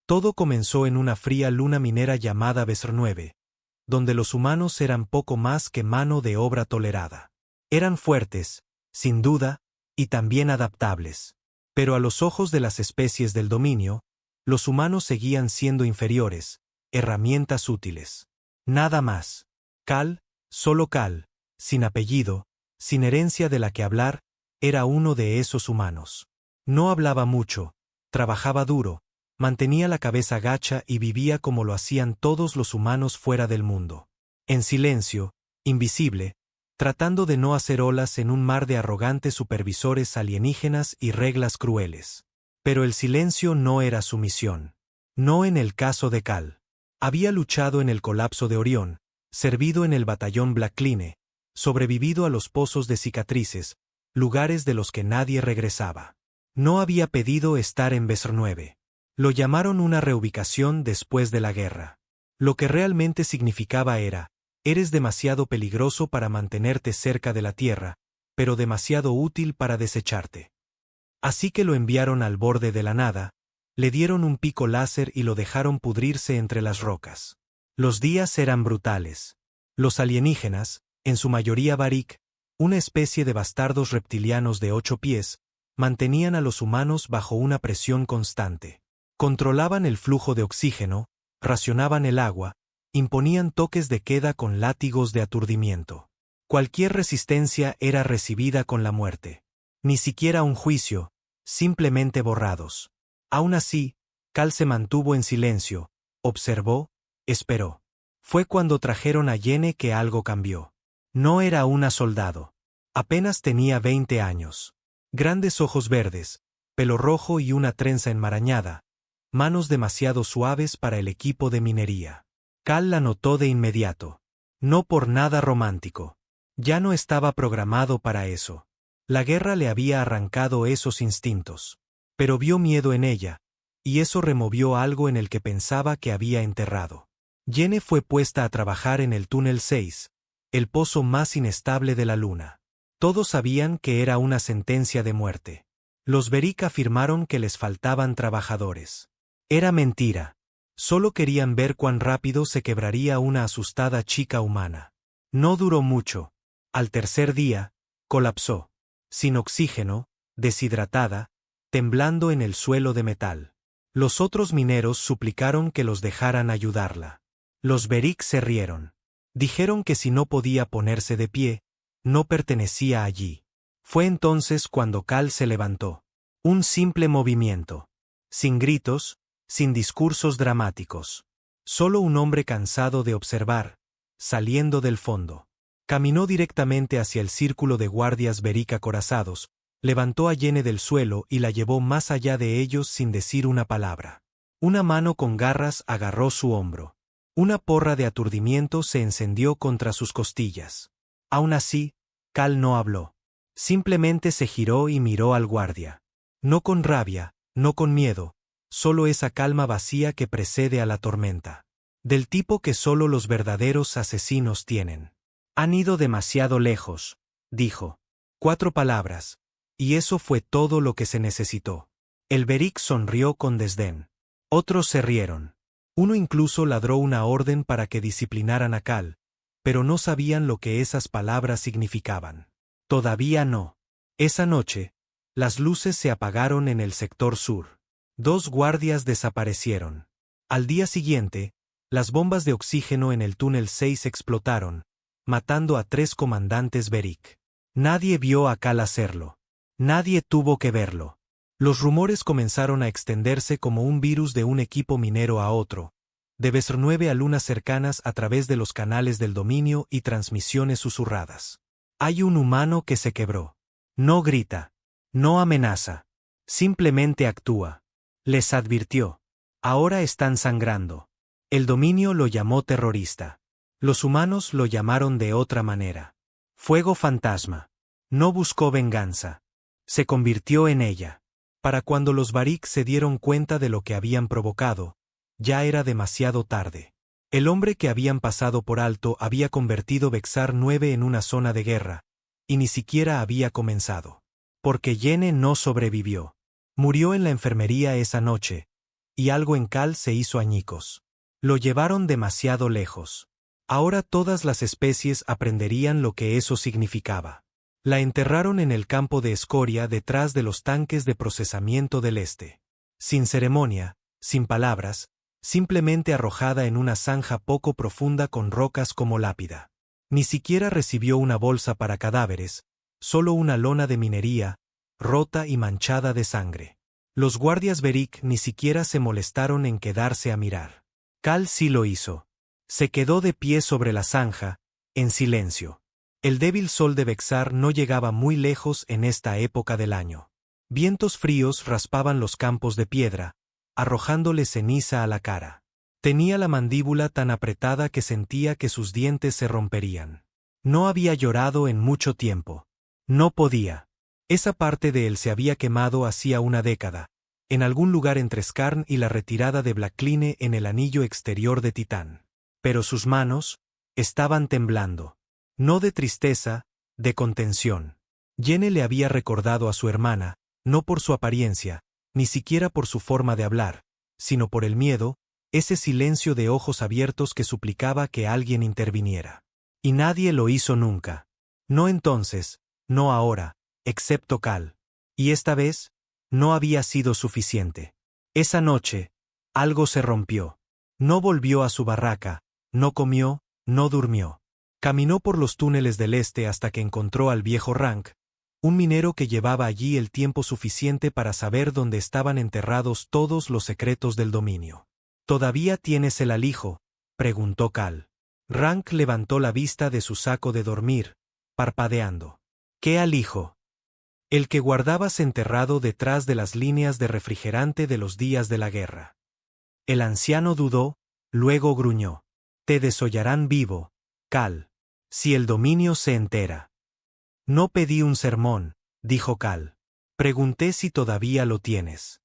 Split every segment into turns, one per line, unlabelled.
Todo comenzó en una fría luna minera llamada Besr 9, donde los humanos eran poco más que mano de obra tolerada. Eran fuertes, sin duda, y también adaptables. Pero a los ojos de las especies del dominio, los humanos seguían siendo inferiores, herramientas útiles. Nada más. Cal, solo Cal, sin apellido, sin herencia de la que hablar, era uno de esos humanos. No hablaba mucho, trabajaba duro, mantenía la cabeza gacha y vivía como lo hacían todos los humanos fuera del mundo. En silencio, invisible, tratando de no hacer olas en un mar de arrogantes supervisores alienígenas y reglas crueles. Pero el silencio no era su misión. No en el caso de Cal. Había luchado en el colapso de Orión, servido en el batallón Blackline, sobrevivido a los pozos de cicatrices, lugares de los que nadie regresaba. No había pedido estar en Besr 9. Lo llamaron una reubicación después de la guerra. Lo que realmente significaba era: eres demasiado peligroso para mantenerte cerca de la Tierra, pero demasiado útil para desecharte. Así que lo enviaron al borde de la nada, le dieron un pico láser y lo dejaron pudrirse entre las rocas. Los días eran brutales. Los alienígenas, en su mayoría Barik, una especie de bastardos reptilianos de 8 pies, mantenían a los humanos bajo una presión constante. Controlaban el flujo de oxígeno, racionaban el agua, imponían toques de queda con látigos de aturdimiento. Cualquier resistencia era recibida con la muerte. Ni siquiera un juicio, simplemente borrados. Aún así, Cal se mantuvo en silencio, observó, esperó. Fue cuando trajeron a Yene que algo cambió. No era una soldado. Apenas tenía 20 años. Grandes ojos verdes, pelo rojo y una trenza enmarañada, manos demasiado suaves para el equipo de minería. Cal la notó de inmediato. No por nada romántico. Ya no estaba programado para eso. La guerra le había arrancado esos instintos. Pero vio miedo en ella, y eso removió algo en el que pensaba que había enterrado. Yene fue puesta a trabajar en el túnel 6, el pozo más inestable de la luna. Todos sabían que era una sentencia de muerte. Los Berik afirmaron que les faltaban trabajadores. Era mentira. Solo querían ver cuán rápido se quebraría una asustada chica humana. No duró mucho. Al tercer día, colapsó. Sin oxígeno, deshidratada, temblando en el suelo de metal. Los otros mineros suplicaron que los dejaran ayudarla. Los Berik se rieron. Dijeron que si no podía ponerse de pie, no pertenecía allí. Fue entonces cuando Cal se levantó. Un simple movimiento. Sin gritos, sin discursos dramáticos. Solo un hombre cansado de observar, saliendo del fondo. Caminó directamente hacia el círculo de guardias Berik acorazados, levantó a Yene del suelo y la llevó más allá de ellos sin decir una palabra. Una mano con garras agarró su hombro. Una porra de aturdimiento se encendió contra sus costillas. Aún así, Cal no habló. Simplemente se giró y miró al guardia. No con rabia, no con miedo, solo esa calma vacía que precede a la tormenta. Del tipo que solo los verdaderos asesinos tienen. Han ido demasiado lejos, dijo. 4 palabras. Y eso fue todo lo que se necesitó. El Berik sonrió con desdén. Otros se rieron. Uno incluso ladró una orden para que disciplinaran a Cal, pero no sabían lo que esas palabras significaban. Todavía no. Esa noche, las luces se apagaron en el sector sur. 2 guardias desaparecieron. Al día siguiente, las bombas de oxígeno en el túnel 6 explotaron, matando a 3 comandantes Berik. Nadie vio a Cal hacerlo. Nadie tuvo que verlo. Los rumores comenzaron a extenderse como un virus de un equipo minero a otro, de Besr 9 a lunas cercanas a través de los canales del dominio y transmisiones susurradas. Hay un humano que se quebró. No grita. No amenaza. Simplemente actúa. Les advirtió. Ahora están sangrando. El dominio lo llamó terrorista. Los humanos lo llamaron de otra manera. Fuego fantasma. No buscó venganza. Se convirtió en ella. Para cuando los Barik se dieron cuenta de lo que habían provocado, ya era demasiado tarde. El hombre que habían pasado por alto había convertido Bexar 9 en una zona de guerra, y ni siquiera había comenzado. Porque Yene no sobrevivió. Murió en la enfermería esa noche, y algo en Cal se hizo añicos. Lo llevaron demasiado lejos. Ahora todas las especies aprenderían lo que eso significaba. La enterraron en el campo de escoria detrás de los tanques de procesamiento del este. Sin ceremonia, sin palabras, simplemente arrojada en una zanja poco profunda con rocas como lápida. Ni siquiera recibió una bolsa para cadáveres, solo una lona de minería, rota y manchada de sangre. Los guardias Beric ni siquiera se molestaron en quedarse a mirar. Cal sí lo hizo. Se quedó de pie sobre la zanja, en silencio. El débil sol de Bexar no llegaba muy lejos en esta época del año. Vientos fríos raspaban los campos de piedra, arrojándole ceniza a la cara. Tenía la mandíbula tan apretada que sentía que sus dientes se romperían. No había llorado en mucho tiempo. No podía. Esa parte de él se había quemado hacía una década, en algún lugar entre Skarn y la retirada de Blackline en el anillo exterior de Titán. Pero sus manos estaban temblando. No de tristeza, de contención. Yene le había recordado a su hermana, no por su apariencia, ni siquiera por su forma de hablar, sino por el miedo, ese silencio de ojos abiertos que suplicaba que alguien interviniera. Y nadie lo hizo nunca. No entonces, no ahora, excepto Cal. Y esta vez, no había sido suficiente. Esa noche, algo se rompió. No volvió a su barraca, no comió, no durmió. Caminó por los túneles del este hasta que encontró al viejo Rank, un minero que llevaba allí el tiempo suficiente para saber dónde estaban enterrados todos los secretos del dominio. ¿Todavía tienes el alijo?, preguntó Cal. Rank levantó la vista de su saco de dormir, parpadeando. ¿Qué alijo? El que guardabas enterrado detrás de las líneas de refrigerante de los días de la guerra. El anciano dudó, luego gruñó. Te desollarán vivo, Cal, si el dominio se entera. No pedí un sermón, dijo Cal. Pregunté si todavía lo tienes.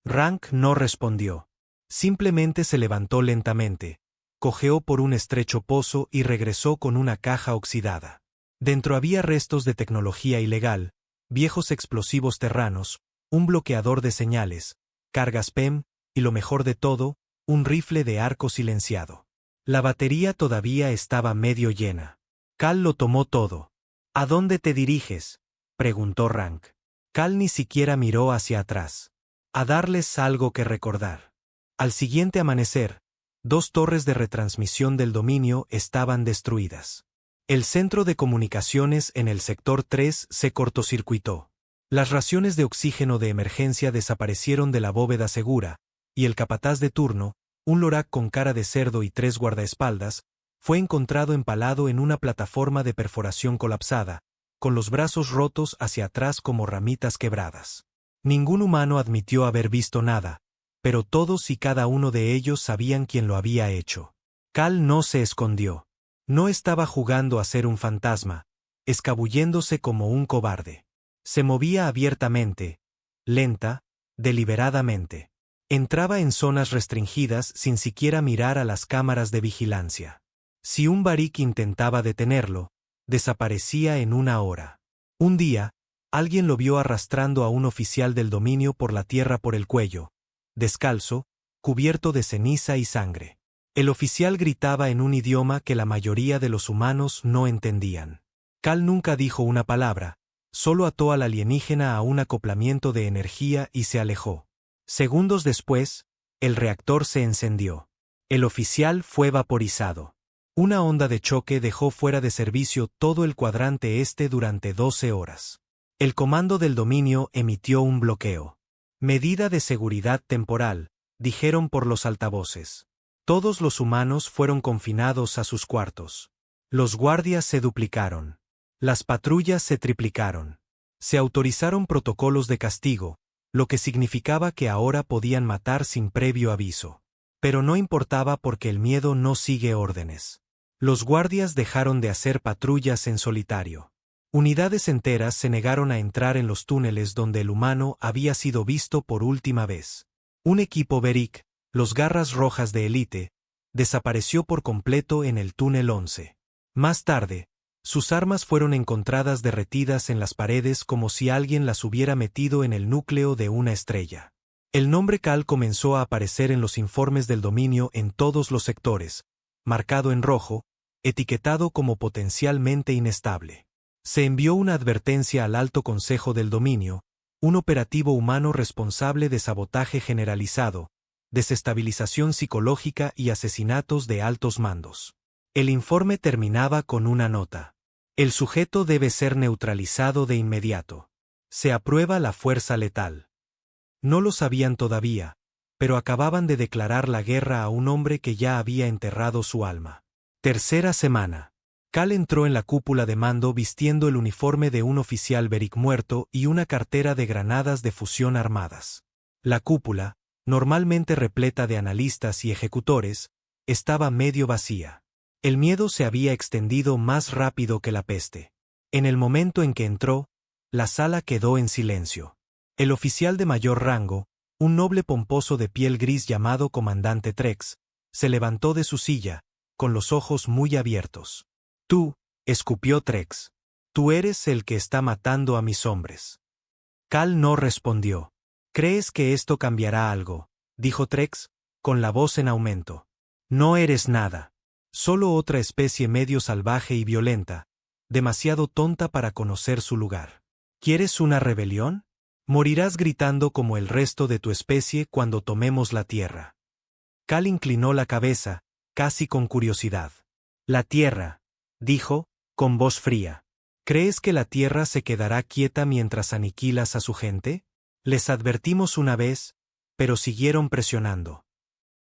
Rank no respondió. Simplemente se levantó lentamente, cojeó por un estrecho pozo y regresó con una caja oxidada. Dentro había restos de tecnología ilegal, viejos explosivos terranos, un bloqueador de señales, cargas PEM, y lo mejor de todo, un rifle de arco silenciado. La batería todavía estaba medio llena. Cal lo tomó todo. ¿A dónde te diriges?, preguntó Rank. Cal ni siquiera miró hacia atrás. A darles algo que recordar. Al siguiente amanecer, 2 torres de retransmisión del dominio estaban destruidas. El centro de comunicaciones en el sector 3 se cortocircuitó. Las raciones de oxígeno de emergencia desaparecieron de la bóveda segura, y el capataz de turno, un lorak con cara de cerdo y 3 guardaespaldas, fue encontrado empalado en una plataforma de perforación colapsada, con los brazos rotos hacia atrás como ramitas quebradas. Ningún humano admitió haber visto nada, pero todos y cada uno de ellos sabían quién lo había hecho. Cal no se escondió. No estaba jugando a ser un fantasma, escabulléndose como un cobarde. Se movía abiertamente, lenta, deliberadamente. Entraba en zonas restringidas sin siquiera mirar a las cámaras de vigilancia. Si un Barik intentaba detenerlo, desaparecía en una hora. Un día, alguien lo vio arrastrando a un oficial del dominio por la tierra por el cuello, descalzo, cubierto de ceniza y sangre. El oficial gritaba en un idioma que la mayoría de los humanos no entendían. Cal nunca dijo una palabra, solo ató al alienígena a un acoplamiento de energía y se alejó. Segundos después, el reactor se encendió. El oficial fue vaporizado. Una onda de choque dejó fuera de servicio todo el cuadrante este durante 12 horas. El comando del dominio emitió un bloqueo. Medida de seguridad temporal, dijeron por los altavoces. Todos los humanos fueron confinados a sus cuartos. Los guardias se duplicaron. Las patrullas se triplicaron. Se autorizaron protocolos de castigo, lo que significaba que ahora podían matar sin previo aviso. Pero no importaba porque el miedo no sigue órdenes. Los guardias dejaron de hacer patrullas en solitario. Unidades enteras se negaron a entrar en los túneles donde el humano había sido visto por última vez. Un equipo Beric, los Garras Rojas de élite, desapareció por completo en el túnel 11. Más tarde, sus armas fueron encontradas derretidas en las paredes como si alguien las hubiera metido en el núcleo de una estrella. El nombre Cal comenzó a aparecer en los informes del dominio en todos los sectores, marcado en rojo, etiquetado como potencialmente inestable. Se envió una advertencia al Alto Consejo del Dominio, un operativo humano responsable de sabotaje generalizado, desestabilización psicológica y asesinatos de altos mandos. El informe terminaba con una nota. El sujeto debe ser neutralizado de inmediato. Se aprueba la fuerza letal. No lo sabían todavía, pero acababan de declarar la guerra a un hombre que ya había enterrado su alma. Tercera semana. Cal entró en la cúpula de mando vistiendo el uniforme de un oficial Beric muerto y una cartera de granadas de fusión armadas. La cúpula, normalmente repleta de analistas y ejecutores, estaba medio vacía. El miedo se había extendido más rápido que la peste. En el momento en que entró, la sala quedó en silencio. El oficial de mayor rango, un noble pomposo de piel gris llamado comandante Trex, se levantó de su silla, con los ojos muy abiertos. Tú, escupió Trex. Tú eres el que está matando a mis hombres. Cal no respondió. ¿Crees que esto cambiará algo?, dijo Trex, con la voz en aumento. No eres nada. Solo otra especie medio salvaje y violenta, demasiado tonta para conocer su lugar. ¿Quieres una rebelión? Morirás gritando como el resto de tu especie cuando tomemos la tierra. Cal inclinó la cabeza, casi con curiosidad. La tierra, dijo, con voz fría. ¿Crees que la tierra se quedará quieta mientras aniquilas a su gente? Les advertimos una vez, pero siguieron presionando.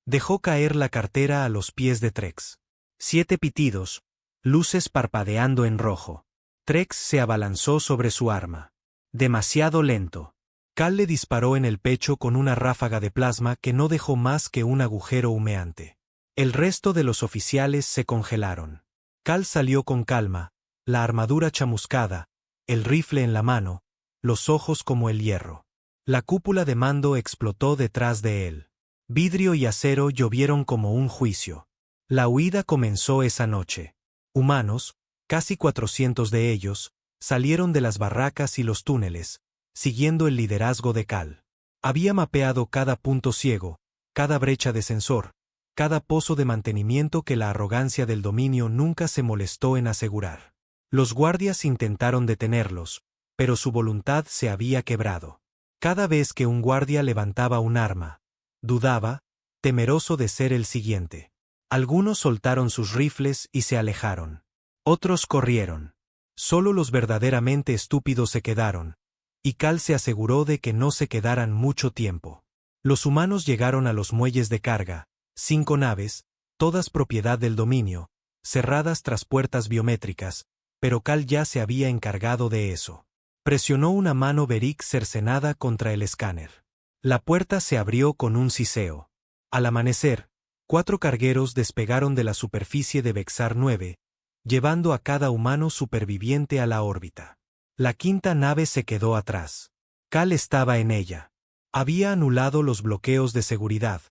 Dejó caer la cartera a los pies de Trex. 7 pitidos, luces parpadeando en rojo. Trex se abalanzó sobre su arma. Demasiado lento. Cal le disparó en el pecho con una ráfaga de plasma que no dejó más que un agujero humeante. El resto de los oficiales se congelaron. Cal salió con calma, la armadura chamuscada, el rifle en la mano, los ojos como el hierro. La cúpula de mando explotó detrás de él. Vidrio y acero llovieron como un juicio. La huida comenzó esa noche. Humanos, casi 400 de ellos, salieron de las barracas y los túneles, siguiendo el liderazgo de Cal. Había mapeado cada punto ciego, cada brecha de sensor, cada pozo de mantenimiento que la arrogancia del dominio nunca se molestó en asegurar. Los guardias intentaron detenerlos, pero su voluntad se había quebrado. Cada vez que un guardia levantaba un arma, dudaba, temeroso de ser el siguiente. Algunos soltaron sus rifles y se alejaron. Otros corrieron. Solo los verdaderamente estúpidos se quedaron, y Cal se aseguró de que no se quedaran mucho tiempo. Los humanos llegaron a los muelles de carga, 5 naves, todas propiedad del dominio, cerradas tras puertas biométricas, pero Cal ya se había encargado de eso. Presionó una mano Beric cercenada contra el escáner. La puerta se abrió con un siseo. Al amanecer, 4 cargueros despegaron de la superficie de Vexar 9, llevando a cada humano superviviente a la órbita. La 5ª nave se quedó atrás. Cal estaba en ella. Había anulado los bloqueos de seguridad,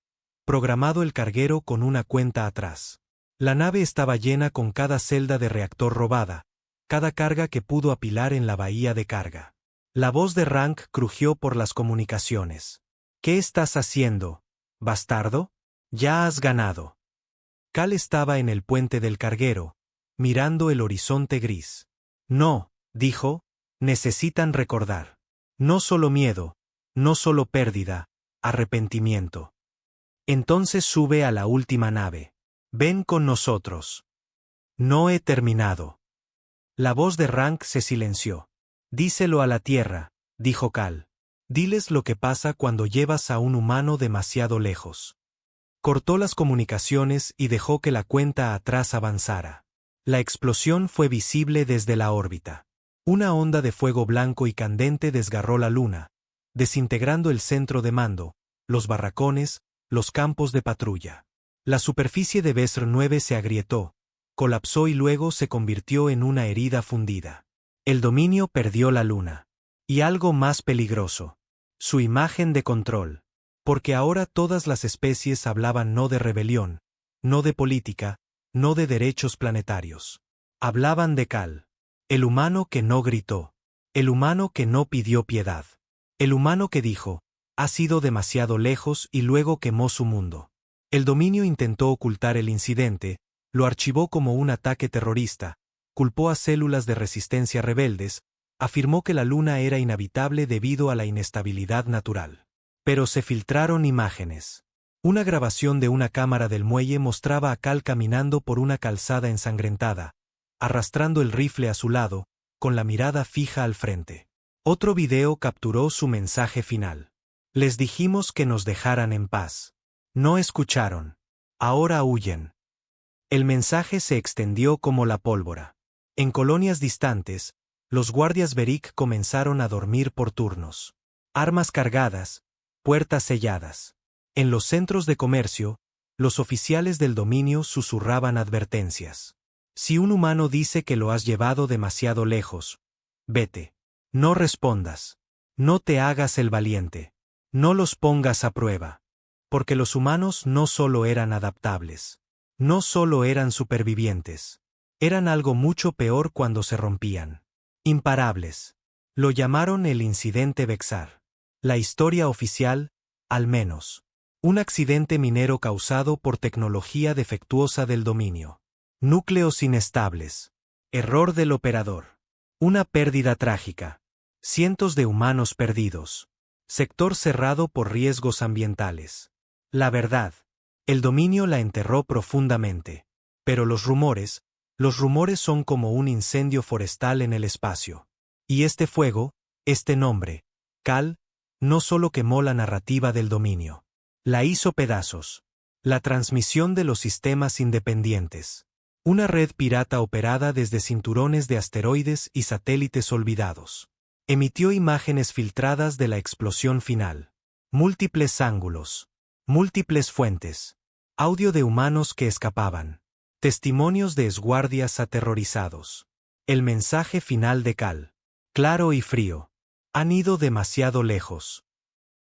programado el carguero con una cuenta atrás. La nave estaba llena con cada celda de reactor robada, cada carga que pudo apilar en la bahía de carga. La voz de Rank crujió por las comunicaciones. ¿Qué estás haciendo, bastardo? Ya has ganado. Cal estaba en el puente del carguero, mirando el horizonte gris. No, dijo, necesitan recordar. No solo miedo, no solo pérdida, arrepentimiento. Entonces sube a la última nave. Ven con nosotros. No he terminado. La voz de Rank se silenció. Díselo a la Tierra, dijo Cal. Diles lo que pasa cuando llevas a un humano demasiado lejos. Cortó las comunicaciones y dejó que la cuenta atrás avanzara. La explosión fue visible desde la órbita. Una onda de fuego blanco y candente desgarró la luna, desintegrando el centro de mando, los barracones, los campos de patrulla. La superficie de Vesr 9 se agrietó, colapsó y luego se convirtió en una herida fundida. El dominio perdió la luna. Y algo más peligroso. Su imagen de control. Porque ahora todas las especies hablaban no de rebelión, no de política, no de derechos planetarios. Hablaban de Cal. El humano que no gritó. El humano que no pidió piedad. El humano que dijo, Ha sido demasiado lejos y luego quemó su mundo. El dominio intentó ocultar el incidente, lo archivó como un ataque terrorista, culpó a células de resistencia rebeldes, afirmó que la Luna era inhabitable debido a la inestabilidad natural. Pero se filtraron imágenes. Una grabación de una cámara del muelle mostraba a Cal caminando por una calzada ensangrentada, arrastrando el rifle a su lado, con la mirada fija al frente. Otro video capturó su mensaje final. Les dijimos que nos dejaran en paz. No escucharon. Ahora huyen. El mensaje se extendió como la pólvora. En colonias distantes, los guardias Beric comenzaron a dormir por turnos. Armas cargadas, puertas selladas. En los centros de comercio, los oficiales del dominio susurraban advertencias. Si un humano dice que lo has llevado demasiado lejos, vete. No respondas. No te hagas el valiente. No los pongas a prueba. Porque los humanos no solo eran adaptables. No solo eran supervivientes. Eran algo mucho peor cuando se rompían. Imparables. Lo llamaron el incidente Vexar. La historia oficial, al menos. Un accidente minero causado por tecnología defectuosa del dominio. Núcleos inestables. Error del operador. Una pérdida trágica. Cientos de humanos perdidos. Sector cerrado por riesgos ambientales. La verdad. El dominio la enterró profundamente. Pero los rumores son como un incendio forestal en el espacio. Y este fuego, este nombre, Cal, no solo quemó la narrativa del dominio. La hizo pedazos. La transmisión de los sistemas independientes. Una red pirata operada desde cinturones de asteroides y satélites olvidados. Emitió imágenes filtradas de la explosión final. Múltiples ángulos. Múltiples fuentes. Audio de humanos que escapaban. Testimonios de esguardias aterrorizados. El mensaje final de Cal. Claro y frío. Han ido demasiado lejos.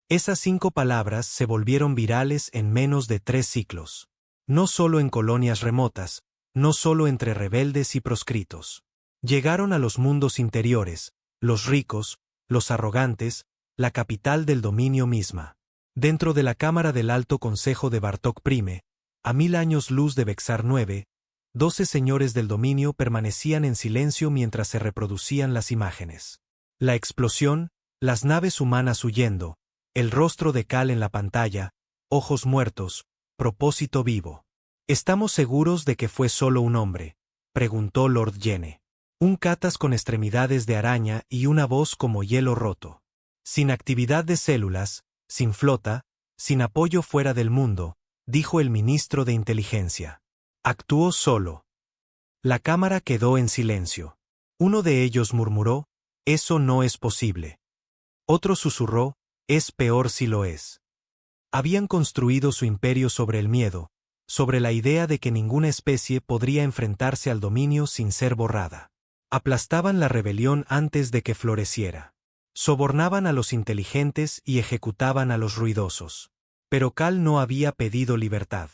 Esas 5 palabras se volvieron virales en menos de 3 ciclos. No solo en colonias remotas, no solo entre rebeldes y proscritos. Llegaron a los mundos interiores, los ricos, los arrogantes, la capital del dominio misma. Dentro de la cámara del Alto Consejo de Bartok Prime, a 1000 años luz de Vexar 9, 12 señores del dominio permanecían en silencio mientras se reproducían las imágenes. La explosión, las naves humanas huyendo, el rostro de Cal en la pantalla, ojos muertos, propósito vivo. ¿Estamos seguros de que fue solo un hombre?, preguntó Lord Yene. Un catas con extremidades de araña y una voz como hielo roto. Sin actividad de células, sin flota, sin apoyo fuera del mundo, dijo el ministro de Inteligencia. Actuó solo. La cámara quedó en silencio. Uno de ellos murmuró, eso no es posible. Otro susurró, es peor si lo es. Habían construido su imperio sobre el miedo, sobre la idea de que ninguna especie podría enfrentarse al dominio sin ser borrada. Aplastaban la rebelión antes de que floreciera. Sobornaban a los inteligentes y ejecutaban a los ruidosos. Pero Cal no había pedido libertad.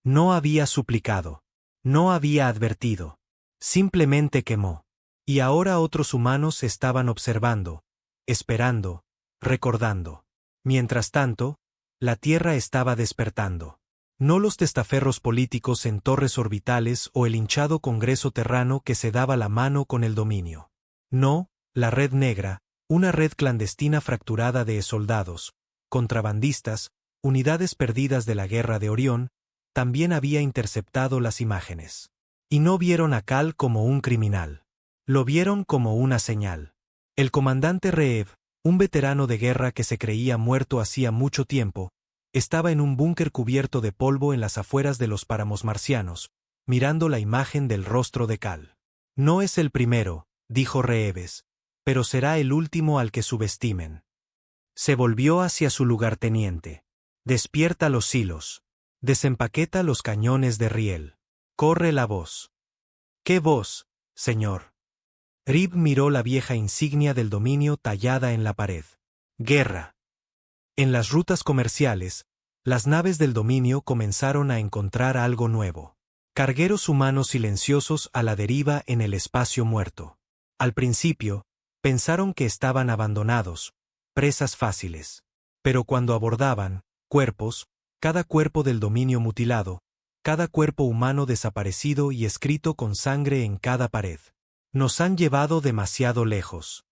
No había suplicado. No había advertido. Simplemente quemó. Y ahora otros humanos estaban observando, esperando, recordando. Mientras tanto, la Tierra estaba despertando. No los testaferros políticos en torres orbitales o el hinchado Congreso terrano que se daba la mano con el dominio. No, la Red Negra, una red clandestina fracturada de soldados, contrabandistas, unidades perdidas de la Guerra de Orión, también había interceptado las imágenes. Y no vieron a Cal como un criminal. Lo vieron como una señal. El comandante Reev, un veterano de guerra que se creía muerto hacía mucho tiempo, estaba en un búnker cubierto de polvo en las afueras de los páramos marcianos, mirando la imagen del rostro de Cal. No es el primero, dijo Reeves, pero será el último al que subestimen. Se volvió hacia su lugarteniente. Despierta los hilos. Desempaqueta los cañones de riel. Corre la voz. ¿Qué voz, señor? Rib miró la vieja insignia del dominio tallada en la pared. Guerra. En las rutas comerciales, las naves del dominio comenzaron a encontrar algo nuevo. Cargueros humanos silenciosos a la deriva en el espacio muerto. Al principio, pensaron que estaban abandonados, presas fáciles. Pero cuando abordaban cuerpos, cada cuerpo del dominio mutilado, cada cuerpo humano desaparecido y escrito con sangre en cada pared. Nos han llevado demasiado lejos.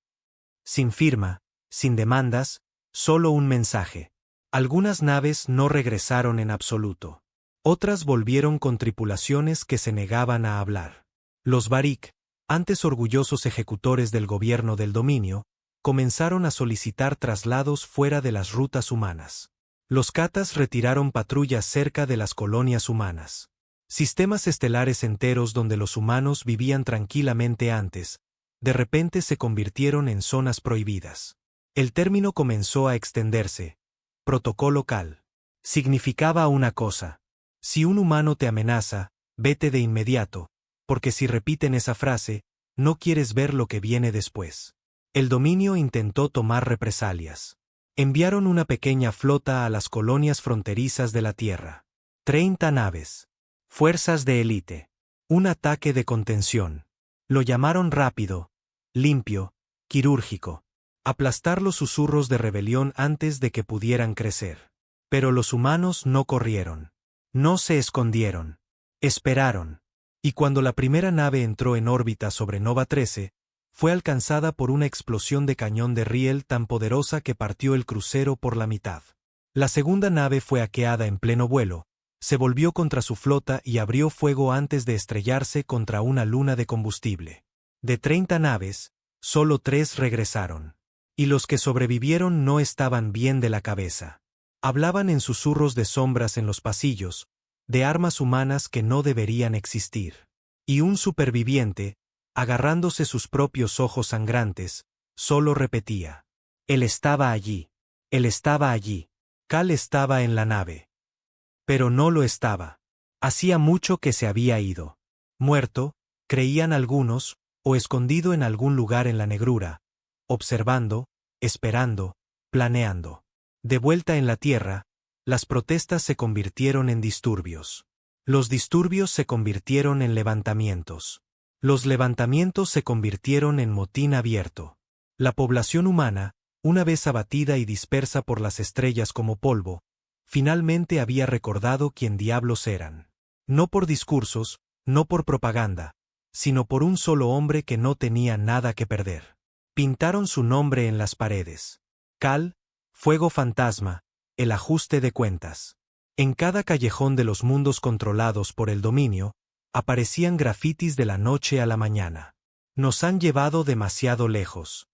Sin firma, sin demandas, solo un mensaje. Algunas naves no regresaron en absoluto. Otras volvieron con tripulaciones que se negaban a hablar. Los Barik, antes orgullosos ejecutores del gobierno del dominio, comenzaron a solicitar traslados fuera de las rutas humanas. Los Katas retiraron patrullas cerca de las colonias humanas. Sistemas estelares enteros donde los humanos vivían tranquilamente antes, de repente se convirtieron en zonas prohibidas. El término comenzó a extenderse. Protocolo Cal. Significaba una cosa. Si un humano te amenaza, vete de inmediato, porque si repiten esa frase, no quieres ver lo que viene después. El dominio intentó tomar represalias. Enviaron una pequeña flota a las colonias fronterizas de la Tierra. 30 naves. Fuerzas de élite. Un ataque de contención. Lo llamaron rápido, limpio, quirúrgico. Aplastar los susurros de rebelión antes de que pudieran crecer. Pero los humanos no corrieron. No se escondieron. Esperaron. Y cuando la primera nave entró en órbita sobre Nova 13, fue alcanzada por una explosión de cañón de riel tan poderosa que partió el crucero por la mitad. La segunda nave fue hackeada en pleno vuelo, se volvió contra su flota y abrió fuego antes de estrellarse contra una luna de combustible. De 30 naves, solo 3 regresaron. Y los que sobrevivieron no estaban bien de la cabeza. Hablaban en susurros de sombras en los pasillos, de armas humanas que no deberían existir. Y un superviviente, agarrándose sus propios ojos sangrantes, solo repetía: él estaba allí. Él estaba allí. Cal estaba en la nave. Pero no lo estaba. Hacía mucho que se había ido. Muerto, creían algunos, o escondido en algún lugar en la negrura, observando, esperando, planeando. De vuelta en la Tierra, las protestas se convirtieron en disturbios. Los disturbios se convirtieron en levantamientos. Los levantamientos se convirtieron en motín abierto. La población humana, una vez abatida y dispersa por las estrellas como polvo, finalmente había recordado quién diablos eran. No por discursos, no por propaganda, sino por un solo hombre que no tenía nada que perder. Pintaron su nombre en las paredes. Cal, fuego fantasma, el ajuste de cuentas. En cada callejón de los mundos controlados por el dominio, aparecían grafitis de la noche a la mañana. Nos han llevado demasiado lejos.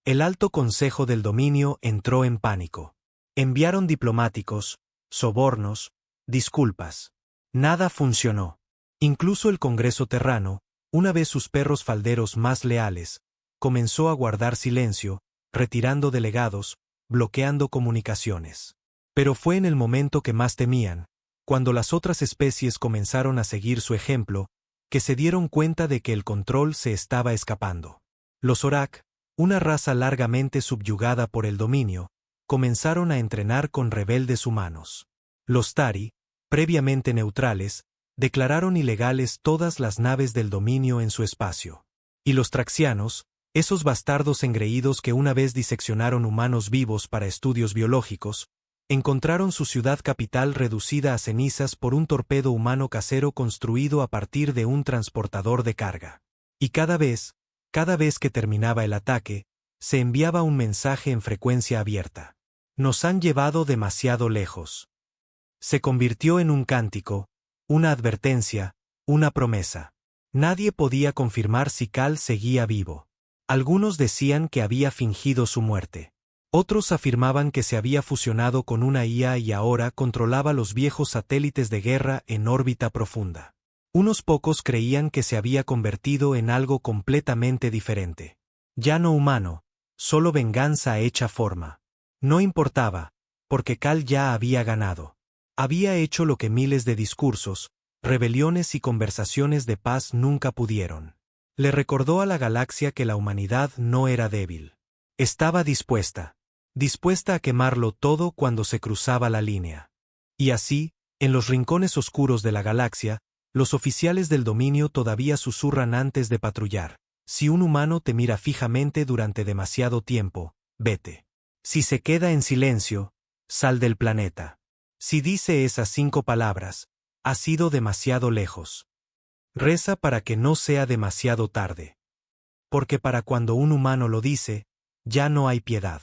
El alto consejo del dominio entró en pánico. Enviaron diplomáticos, sobornos, disculpas. Nada funcionó. Incluso el Congreso Terrano, una vez sus perros falderos más leales, comenzó a guardar silencio, retirando delegados, bloqueando comunicaciones. Pero fue en el momento que más temían, cuando las otras especies comenzaron a seguir su ejemplo, que se dieron cuenta de que el control se estaba escapando. Los Orak, una raza largamente subyugada por el dominio, comenzaron a entrenar con rebeldes humanos. Los Tari, previamente neutrales, declararon ilegales todas las naves del dominio en su espacio. Y los Traxianos, esos bastardos engreídos que una vez diseccionaron humanos vivos para estudios biológicos, encontraron su ciudad capital reducida a cenizas por un torpedo humano casero construido a partir de un transportador de carga. Y cada vez que terminaba el ataque, se enviaba un mensaje en frecuencia abierta. Nos han llevado demasiado lejos. Se convirtió en un cántico, una advertencia, una promesa. Nadie podía confirmar si Cal seguía vivo. Algunos decían que había fingido su muerte. Otros afirmaban que se había fusionado con una IA y ahora controlaba los viejos satélites de guerra en órbita profunda. Unos pocos creían que se había convertido en algo completamente diferente. Ya no humano, solo venganza hecha forma. No importaba, porque Cal ya había ganado. Había hecho lo que miles de discursos, rebeliones y conversaciones de paz nunca pudieron. Le recordó a la galaxia que la humanidad no era débil. Estaba dispuesta a quemarlo todo cuando se cruzaba la línea. Y así, en los rincones oscuros de la galaxia, los oficiales del dominio todavía susurran antes de patrullar: si un humano te mira fijamente durante demasiado tiempo, vete. Si se queda en silencio, sal del planeta. Si dice esas 5 palabras, has ido demasiado lejos. Reza para que no sea demasiado tarde. Porque para cuando un humano lo dice, ya no hay piedad.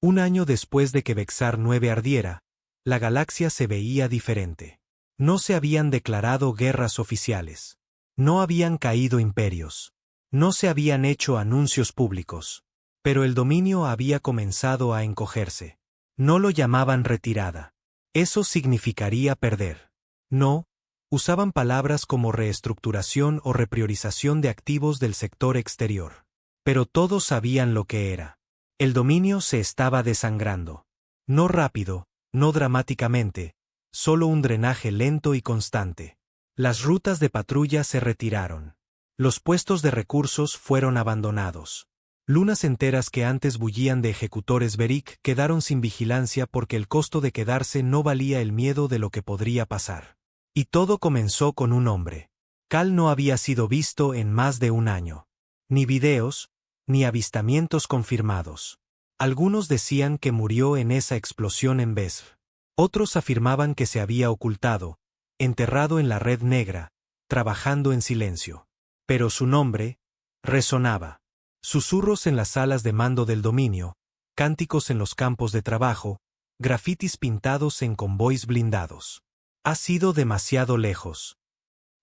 Un año después de que Vexar 9 ardiera, la galaxia se veía diferente. No se habían declarado guerras oficiales. No habían caído imperios. No se habían hecho anuncios públicos. Pero el dominio había comenzado a encogerse. No lo llamaban retirada. Eso significaría perder. No, usaban palabras como reestructuración o repriorización de activos del sector exterior. Pero todos sabían lo que era. El dominio se estaba desangrando. No rápido, no dramáticamente, solo un drenaje lento y constante. Las rutas de patrulla se retiraron. Los puestos de recursos fueron abandonados. Lunas enteras que antes bullían de ejecutores Beric quedaron sin vigilancia porque el costo de quedarse no valía el miedo de lo que podría pasar. Y todo comenzó con un hombre. Cal no había sido visto en más de un año. Ni videos, ni avistamientos confirmados. Algunos decían que murió en esa explosión en Besr. Otros afirmaban que se había ocultado, enterrado en la red negra, trabajando en silencio. Pero su nombre resonaba. Susurros en las salas de mando del dominio, cánticos en los campos de trabajo, grafitis pintados en convoys blindados. Ha sido demasiado lejos.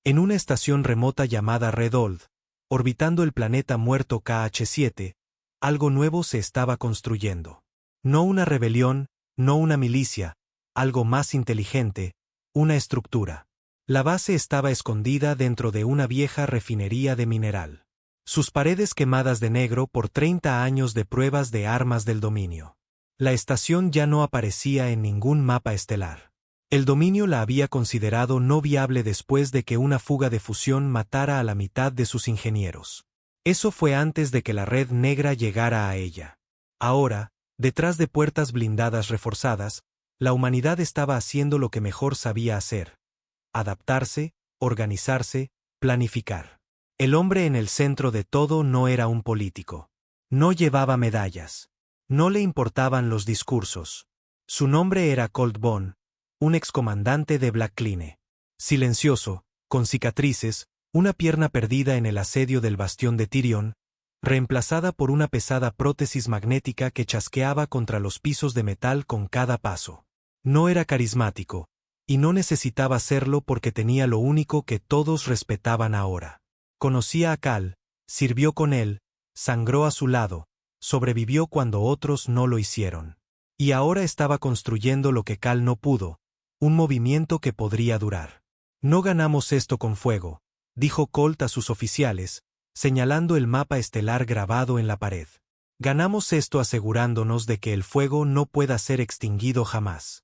En una estación remota llamada Red Old, orbitando el planeta muerto KH-7, algo nuevo se estaba construyendo. No una rebelión, no una milicia, algo más inteligente, una estructura. La base estaba escondida dentro de una vieja refinería de mineral. Sus paredes quemadas de negro por 30 años de pruebas de armas del dominio. La estación ya no aparecía en ningún mapa estelar. El dominio la había considerado no viable después de que una fuga de fusión matara a la mitad de sus ingenieros. Eso fue antes de que la red negra llegara a ella. Ahora, detrás de puertas blindadas reforzadas, la humanidad estaba haciendo lo que mejor sabía hacer: adaptarse, organizarse, planificar. El hombre en el centro de todo no era un político. No llevaba medallas. No le importaban los discursos. Su nombre era Colt Bond, un excomandante de Black Cline. Silencioso, con cicatrices, una pierna perdida en el asedio del bastión de Tyrion, reemplazada por una pesada prótesis magnética que chasqueaba contra los pisos de metal con cada paso. No era carismático, y no necesitaba serlo porque tenía lo único que todos respetaban ahora. Conocía a Cal, sirvió con él, sangró a su lado, sobrevivió cuando otros no lo hicieron. Y ahora estaba construyendo lo que Cal no pudo, un movimiento que podría durar. No ganamos esto con fuego, dijo Colt a sus oficiales, señalando el mapa estelar grabado en la pared. Ganamos esto asegurándonos de que el fuego no pueda ser extinguido jamás.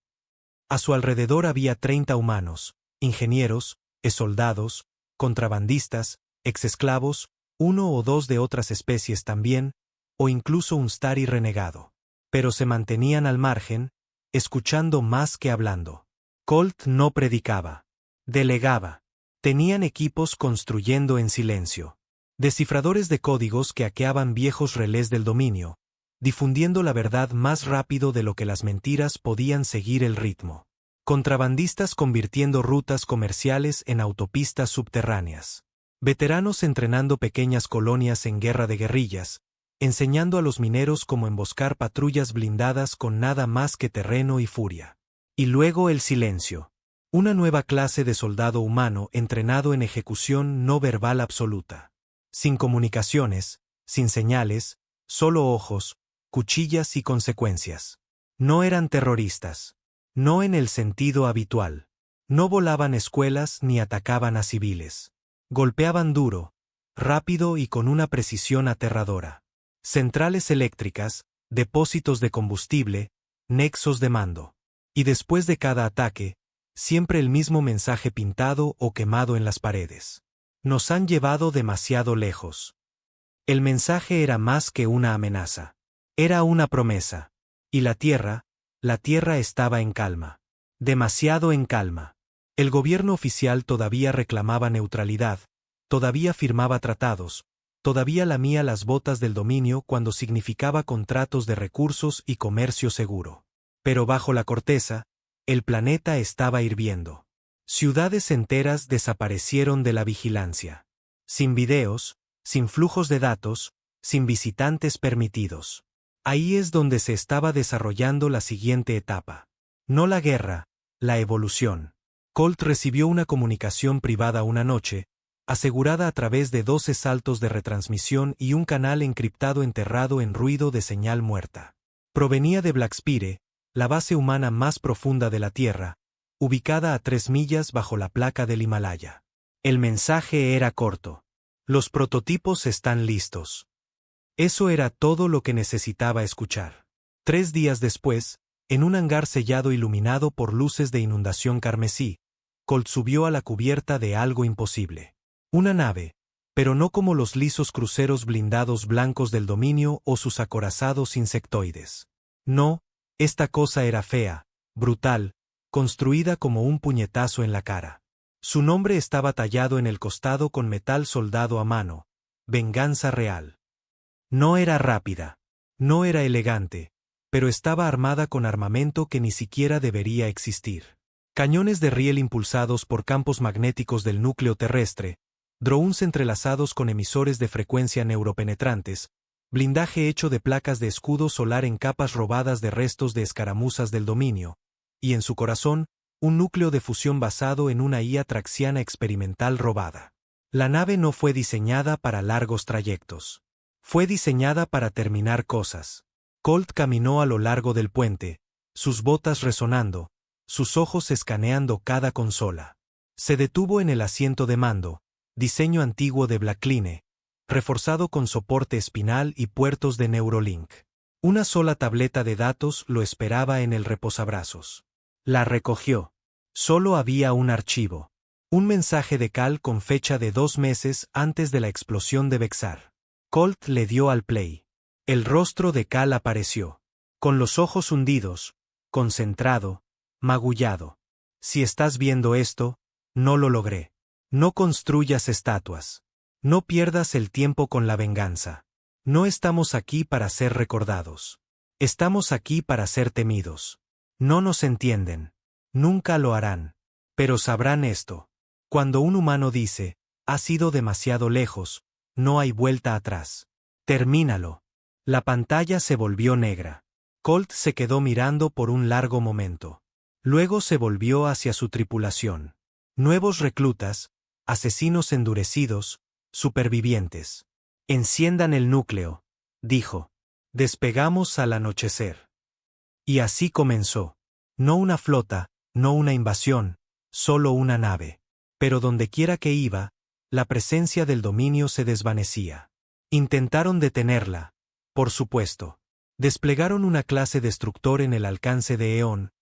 A su alrededor había 30 humanos, ingenieros, soldados, contrabandistas, exesclavos, 1 o 2 de otras especies también, o incluso un Stari renegado. Pero se mantenían al margen, escuchando más que hablando. Colt no predicaba. Delegaba. Tenían equipos construyendo en silencio. Descifradores de códigos que hackeaban viejos relés del dominio, difundiendo la verdad más rápido de lo que las mentiras podían seguir el ritmo. Contrabandistas convirtiendo rutas comerciales en autopistas subterráneas. Veteranos entrenando pequeñas colonias en guerra de guerrillas, enseñando a los mineros cómo emboscar patrullas blindadas con nada más que terreno y furia. Y luego el silencio. Una nueva clase de soldado humano entrenado en ejecución no verbal absoluta. Sin comunicaciones, sin señales, solo ojos, cuchillas y consecuencias. No eran terroristas. No en el sentido habitual. No volaban escuelas ni atacaban a civiles. Golpeaban duro, rápido y con una precisión aterradora. Centrales eléctricas, depósitos de combustible, nexos de mando. Y después de cada ataque, siempre el mismo mensaje pintado o quemado en las paredes. Nos han llevado demasiado lejos. El mensaje era más que una amenaza. Era una promesa. Y la Tierra estaba en calma. Demasiado en calma. El gobierno oficial todavía reclamaba neutralidad, todavía firmaba tratados, todavía lamía las botas del dominio cuando significaba contratos de recursos y comercio seguro. Pero bajo la corteza, el planeta estaba hirviendo. Ciudades enteras desaparecieron de la vigilancia. Sin videos, sin flujos de datos, sin visitantes permitidos. Ahí es donde se estaba desarrollando la siguiente etapa. No la guerra, la evolución. Colt recibió una comunicación privada una noche, asegurada a través de 12 saltos de retransmisión y un canal encriptado enterrado en ruido de señal muerta. Provenía de Blackspire, la base humana más profunda de la Tierra, ubicada a 3 millas bajo la placa del Himalaya. El mensaje era corto. Los prototipos están listos. Eso era todo lo que necesitaba escuchar. 3 días después, en un hangar sellado iluminado por luces de inundación carmesí, Colt subió a la cubierta de algo imposible. Una nave, pero no como los lisos cruceros blindados blancos del dominio o sus acorazados insectoides. No, esta cosa era fea, brutal, construida como un puñetazo en la cara. Su nombre estaba tallado en el costado con metal soldado a mano: Venganza Real. No era rápida, no era elegante, pero estaba armada con armamento que ni siquiera debería existir. Cañones de riel impulsados por campos magnéticos del núcleo terrestre, drones entrelazados con emisores de frecuencia neuropenetrantes, blindaje hecho de placas de escudo solar en capas robadas de restos de escaramuzas del dominio, y en su corazón, un núcleo de fusión basado en una IA traxiana experimental robada. La nave no fue diseñada para largos trayectos. Fue diseñada para terminar cosas. Colt caminó a lo largo del puente, sus botas resonando, sus ojos escaneando cada consola. Se detuvo en el asiento de mando, diseño antiguo de Blackline, reforzado con soporte espinal y puertos de Neurolink. Una sola tableta de datos lo esperaba en el reposabrazos. La recogió. Solo había un archivo. Un mensaje de Cal con fecha de 2 meses antes de la explosión de Vexar. Colt le dio al play. El rostro de Cal apareció. Con los ojos hundidos, concentrado, magullado. Si estás viendo esto, no lo logré. No construyas estatuas. No pierdas el tiempo con la venganza. No estamos aquí para ser recordados. Estamos aquí para ser temidos. No nos entienden. Nunca lo harán. Pero sabrán esto. Cuando un humano dice, has ido demasiado lejos, no hay vuelta atrás. Termínalo. La pantalla se volvió negra. Colt se quedó mirando por un largo momento. Luego se volvió hacia su tripulación. Nuevos reclutas, asesinos endurecidos, supervivientes. Enciendan el núcleo, dijo. Despegamos al anochecer. Y así comenzó. No una flota, no una invasión, solo una nave. Pero dondequiera que iba, la presencia del dominio se desvanecía. Intentaron detenerla, por supuesto. Desplegaron una clase destructor en el alcance de Eón,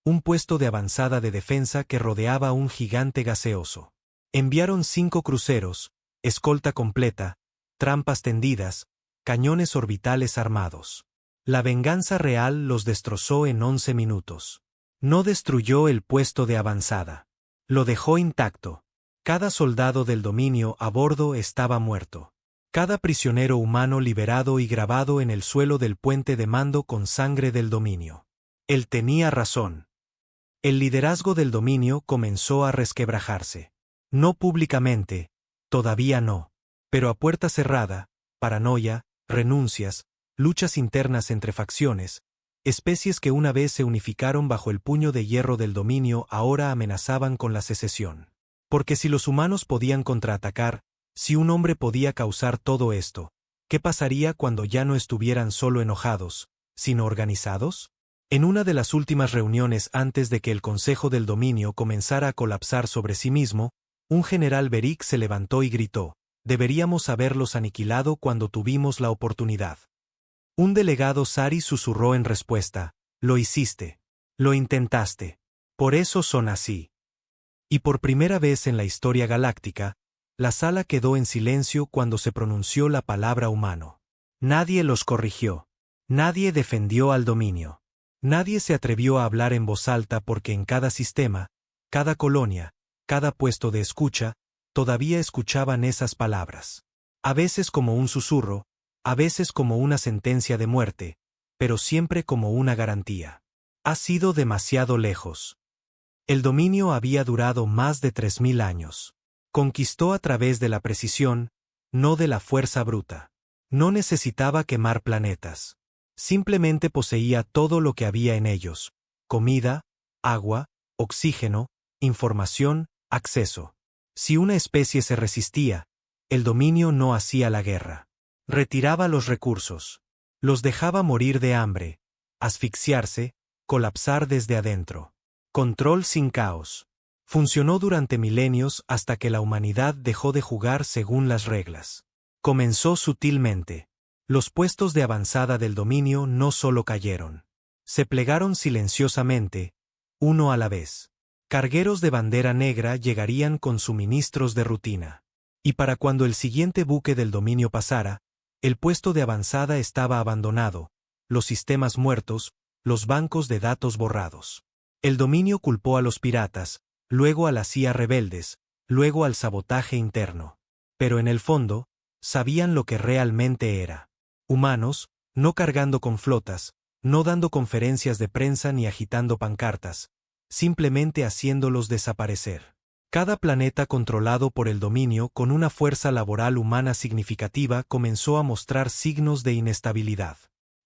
un puesto de avanzada de defensa que rodeaba un gigante gaseoso. Enviaron 5 cruceros, escolta completa, trampas tendidas, cañones orbitales armados. La venganza real los destrozó en 11 minutos. No destruyó el puesto de avanzada. Lo dejó intacto. Cada soldado del dominio a bordo estaba muerto. Cada prisionero humano liberado y grabado en el suelo del puente de mando con sangre del dominio. Él tenía razón. El liderazgo del dominio comenzó a resquebrajarse. No públicamente, todavía no. Pero a puerta cerrada, paranoia, renuncias, luchas internas entre facciones, especies que una vez se unificaron bajo el puño de hierro del dominio ahora amenazaban con la secesión. Porque si los humanos podían contraatacar, si un hombre podía causar todo esto, ¿qué pasaría cuando ya no estuvieran solo enojados, sino organizados? En una de las últimas reuniones antes de que el Consejo del Dominio comenzara a colapsar sobre sí mismo, un general Beric se levantó y gritó: «Deberíamos haberlos aniquilado cuando tuvimos la oportunidad». Un delegado Sari susurró en respuesta: «Lo hiciste. Lo intentaste. Por eso son así». Y por primera vez en la historia galáctica, la sala quedó en silencio cuando se pronunció la palabra humano. Nadie los corrigió. Nadie defendió al dominio. Nadie se atrevió a hablar en voz alta porque en cada sistema, cada colonia, cada puesto de escucha, todavía escuchaban esas palabras. A veces como un susurro, a veces como una sentencia de muerte, pero siempre como una garantía. Ha sido demasiado lejos. El dominio había durado más de 3000 años. Conquistó a través de la precisión, no de la fuerza bruta. No necesitaba quemar planetas. Simplemente poseía todo lo que había en ellos: comida, agua, oxígeno, información, acceso. Si una especie se resistía, el dominio no hacía la guerra. Retiraba los recursos. Los dejaba morir de hambre, asfixiarse, colapsar desde adentro. Control sin caos. Funcionó durante milenios hasta que la humanidad dejó de jugar según las reglas. Comenzó sutilmente. Los puestos de avanzada del dominio no solo cayeron. Se plegaron silenciosamente, uno a la vez. Cargueros de bandera negra llegarían con suministros de rutina. Y para cuando el siguiente buque del dominio pasara, el puesto de avanzada estaba abandonado, los sistemas muertos, los bancos de datos borrados. El dominio culpó a los piratas, luego a las CIA rebeldes, luego al sabotaje interno. Pero en el fondo, sabían lo que realmente era. Humanos, no cargando con flotas, no dando conferencias de prensa ni agitando pancartas, simplemente haciéndolos desaparecer. Cada planeta controlado por el dominio con una fuerza laboral humana significativa comenzó a mostrar signos de inestabilidad.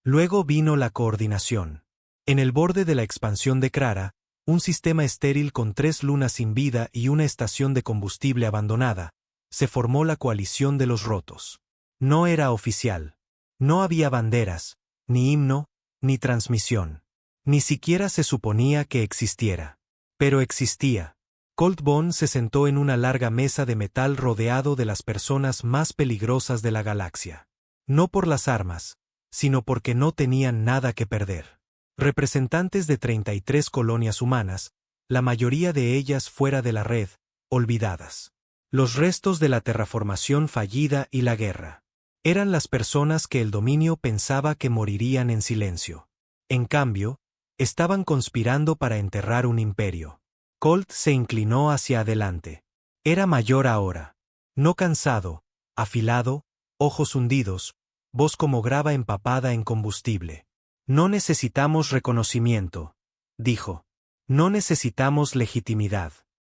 Luego vino la coordinación. En el borde de la expansión de Krara, un sistema estéril con 3 lunas sin vida y una estación de combustible abandonada, se formó la coalición de los rotos. No era oficial. No había banderas, ni himno, ni transmisión. Ni siquiera se suponía que existiera. Pero existía. Colt Bond se sentó en una larga mesa de metal rodeado de las personas más peligrosas de la galaxia. No por las armas, sino porque no tenían nada que perder. Representantes de 33 colonias humanas, la mayoría de ellas fuera de la red, olvidadas. Los restos de la terraformación fallida y la guerra. Eran las personas que el dominio pensaba que morirían en silencio. En cambio, estaban conspirando para enterrar un imperio. Colt se inclinó hacia adelante. Era mayor ahora. No cansado, afilado, ojos hundidos, voz como grava empapada en combustible. No necesitamos reconocimiento, dijo. No necesitamos legitimidad.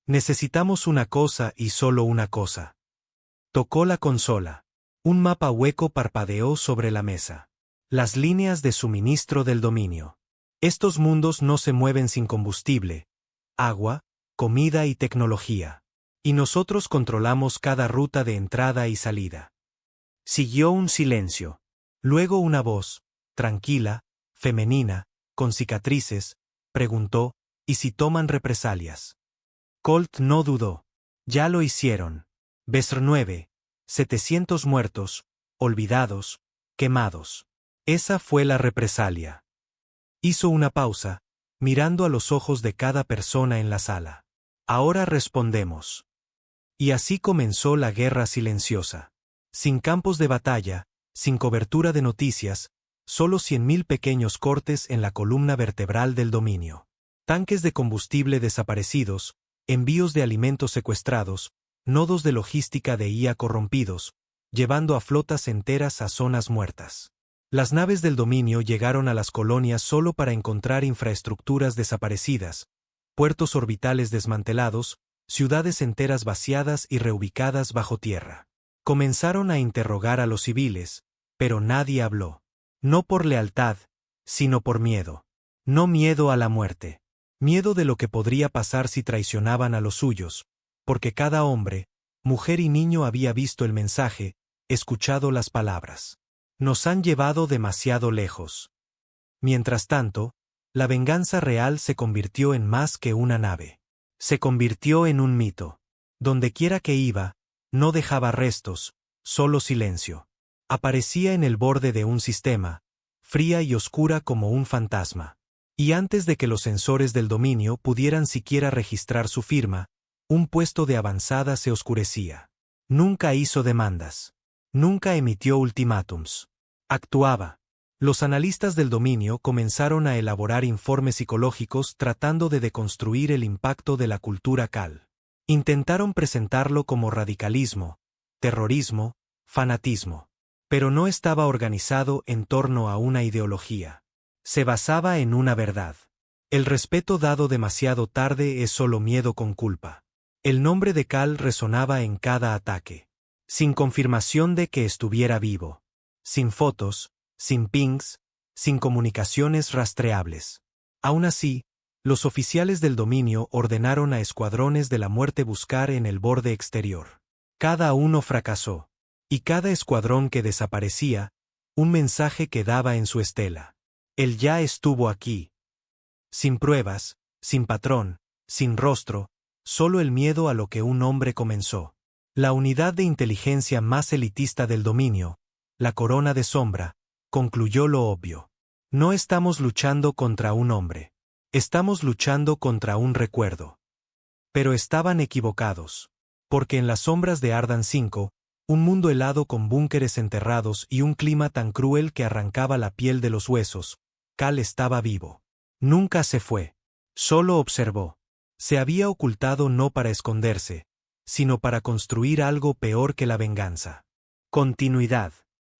Necesitamos una cosa y solo una cosa. Tocó la consola. Un mapa hueco parpadeó sobre la mesa. Las líneas de suministro del dominio. Estos mundos no se mueven sin combustible, agua, comida y tecnología. Y nosotros controlamos cada ruta de entrada y salida. Siguió un silencio. Luego una voz, tranquila, femenina, con cicatrices, preguntó: ¿y si toman represalias? Colt no dudó. Ya lo hicieron. Vesr 9, 700 muertos, olvidados, quemados. Esa fue la represalia. Hizo una pausa, mirando a los ojos de cada persona en la sala. Ahora respondemos. Y así comenzó la guerra silenciosa. Sin campos de batalla, sin cobertura de noticias, solo 100.000 pequeños cortes en la columna vertebral del dominio. Tanques de combustible desaparecidos, envíos de alimentos secuestrados, nodos de logística de IA corrompidos, llevando a flotas enteras a zonas muertas. Las naves del dominio llegaron a las colonias solo para encontrar infraestructuras desaparecidas, puertos orbitales desmantelados, ciudades enteras vaciadas y reubicadas bajo tierra. Comenzaron a interrogar a los civiles, pero nadie habló. No por lealtad, sino por miedo. No miedo a la muerte. Miedo de lo que podría pasar si traicionaban a los suyos, porque cada hombre, mujer y niño había visto el mensaje, escuchado las palabras. Nos han llevado demasiado lejos. Mientras tanto, la venganza real se convirtió en más que una nave. Se convirtió en un mito. Dondequiera que iba, no dejaba restos, solo silencio. Aparecía en el borde de un sistema, fría y oscura como un fantasma. Y antes de que los sensores del dominio pudieran siquiera registrar su firma, un puesto de avanzada se oscurecía. Nunca hizo demandas. Nunca emitió ultimátums. Actuaba. Los analistas del dominio comenzaron a elaborar informes psicológicos tratando de deconstruir el impacto de la cultura Cal. Intentaron presentarlo como radicalismo, terrorismo, fanatismo. Pero no estaba organizado en torno a una ideología. Se basaba en una verdad. El respeto dado demasiado tarde es solo miedo con culpa. El nombre de Cal resonaba en cada ataque. Sin confirmación de que estuviera vivo. Sin fotos, sin pings, sin comunicaciones rastreables. Aún así, los oficiales del dominio ordenaron a escuadrones de la muerte buscar en el borde exterior. Cada uno fracasó. Y cada escuadrón que desaparecía, un mensaje quedaba en su estela. Él ya estuvo aquí. Sin pruebas, sin patrón, sin rostro, solo el miedo a lo que un hombre comenzó. La unidad de inteligencia más elitista del dominio, la Corona de Sombra, concluyó lo obvio. No estamos luchando contra un hombre. Estamos luchando contra un recuerdo. Pero estaban equivocados. Porque en las sombras de Ardan 5, un mundo helado con búnkeres enterrados y un clima tan cruel que arrancaba la piel de los huesos, Cal estaba vivo. Nunca se fue. Solo observó. Se había ocultado no para esconderse, sino para construir algo peor que la venganza. Continuidad.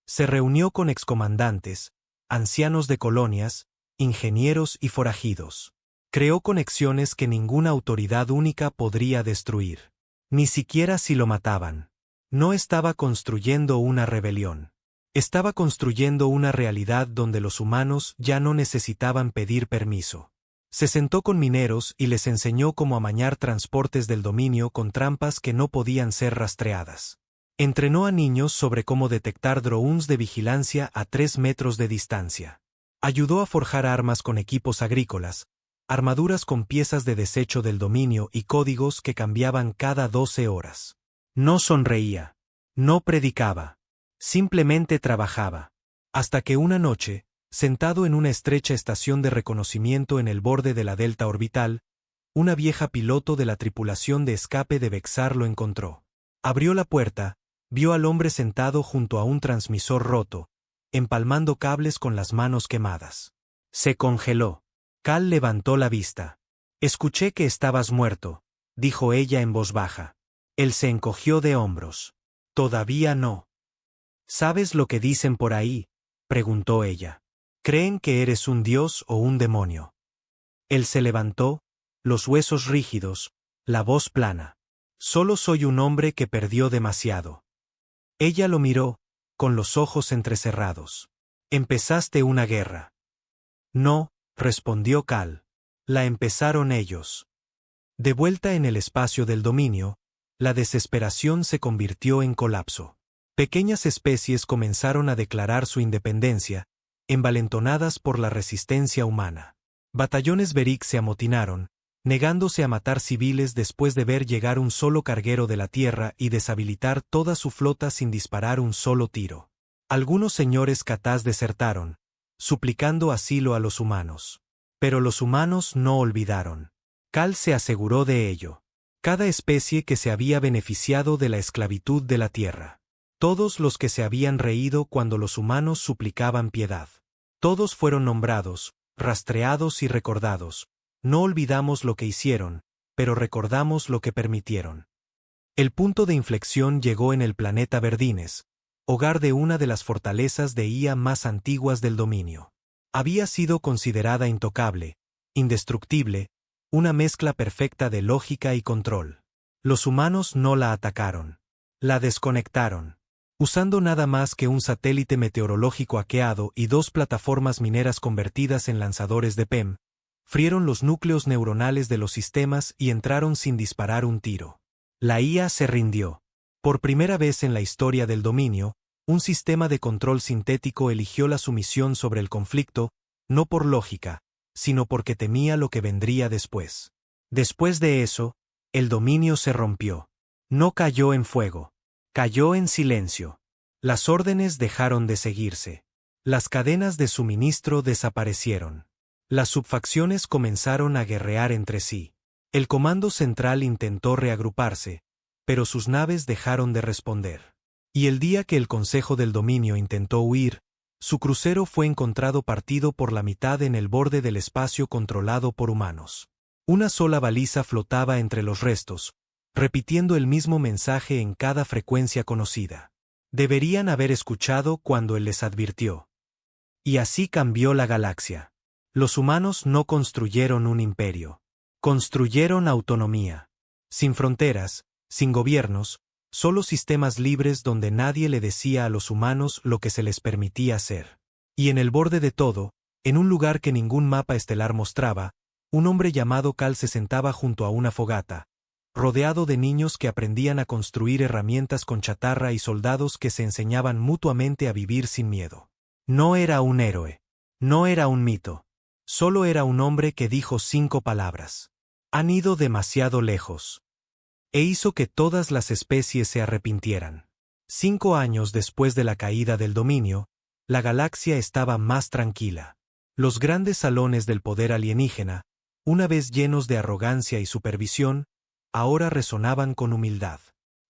Se reunió con excomandantes, ancianos de colonias, ingenieros y forajidos. Creó conexiones que ninguna autoridad única podría destruir. Ni siquiera si lo mataban. No estaba construyendo una rebelión. Estaba construyendo una realidad donde los humanos ya no necesitaban pedir permiso. Se sentó con mineros y les enseñó cómo amañar transportes del dominio con trampas que no podían ser rastreadas. Entrenó a niños sobre cómo detectar drones de vigilancia a 3 metros de distancia. Ayudó a forjar armas con equipos agrícolas, armaduras con piezas de desecho del dominio y códigos que cambiaban cada 12 horas. No sonreía. No predicaba. Simplemente trabajaba. Hasta que una noche, sentado en una estrecha estación de reconocimiento en el borde de la delta orbital, una vieja piloto de la tripulación de escape de Vexar lo encontró. Abrió la puerta, vio al hombre sentado junto a un transmisor roto, empalmando cables con las manos quemadas. Se congeló. Cal levantó la vista. Escuché que estabas muerto, dijo ella en voz baja. Él se encogió de hombros. Todavía no. ¿Sabes lo que dicen por ahí?, preguntó ella. ¿Creen que eres un dios o un demonio? Él se levantó, los huesos rígidos, la voz plana. Solo soy un hombre que perdió demasiado. Ella lo miró, con los ojos entrecerrados. Empezaste una guerra. No, respondió Cal. La empezaron ellos. De vuelta en el espacio del dominio, la desesperación se convirtió en colapso. Pequeñas especies comenzaron a declarar su independencia, envalentonadas por la resistencia humana. Batallones Beric se amotinaron, negándose a matar civiles después de ver llegar un solo carguero de la Tierra y deshabilitar toda su flota sin disparar un solo tiro. Algunos señores Kataz desertaron, suplicando asilo a los humanos. Pero los humanos no olvidaron. Cal se aseguró de ello. Cada especie que se había beneficiado de la esclavitud de la Tierra. Todos los que se habían reído cuando los humanos suplicaban piedad. Todos fueron nombrados, rastreados y recordados. No olvidamos lo que hicieron, pero recordamos lo que permitieron. El punto de inflexión llegó en el planeta Verdines, hogar de una de las fortalezas de IA más antiguas del dominio. Había sido considerada intocable, indestructible, una mezcla perfecta de lógica y control. Los humanos no la atacaron. La desconectaron. Usando nada más que un satélite meteorológico hackeado y 2 plataformas mineras convertidas en lanzadores de PEM, frieron los núcleos neuronales de los sistemas y entraron sin disparar un tiro. La IA se rindió. Por primera vez en la historia del dominio, un sistema de control sintético eligió la sumisión sobre el conflicto, no por lógica, sino porque temía lo que vendría después. Después de eso, el dominio se rompió. No cayó en fuego. Cayó en silencio. Las órdenes dejaron de seguirse. Las cadenas de suministro desaparecieron. Las subfacciones comenzaron a guerrear entre sí. El comando central intentó reagruparse, pero sus naves dejaron de responder. Y el día que el Consejo del Dominio intentó huir, su crucero fue encontrado partido por la mitad en el borde del espacio controlado por humanos. Una sola baliza flotaba entre los restos, repitiendo el mismo mensaje en cada frecuencia conocida. Deberían haber escuchado cuando él les advirtió. Y así cambió la galaxia. Los humanos no construyeron un imperio. Construyeron autonomía. Sin fronteras, sin gobiernos, solo sistemas libres donde nadie le decía a los humanos lo que se les permitía hacer. Y en el borde de todo, en un lugar que ningún mapa estelar mostraba, un hombre llamado Cal se sentaba junto a una fogata, rodeado de niños que aprendían a construir herramientas con chatarra y soldados que se enseñaban mutuamente a vivir sin miedo. No era un héroe. No era un mito. Solo era un hombre que dijo 5 palabras. Han ido demasiado lejos. E hizo que todas las especies se arrepintieran. 5 años después de la caída del dominio, la galaxia estaba más tranquila. Los grandes salones del poder alienígena, una vez llenos de arrogancia y supervisión, ahora resonaban con humildad.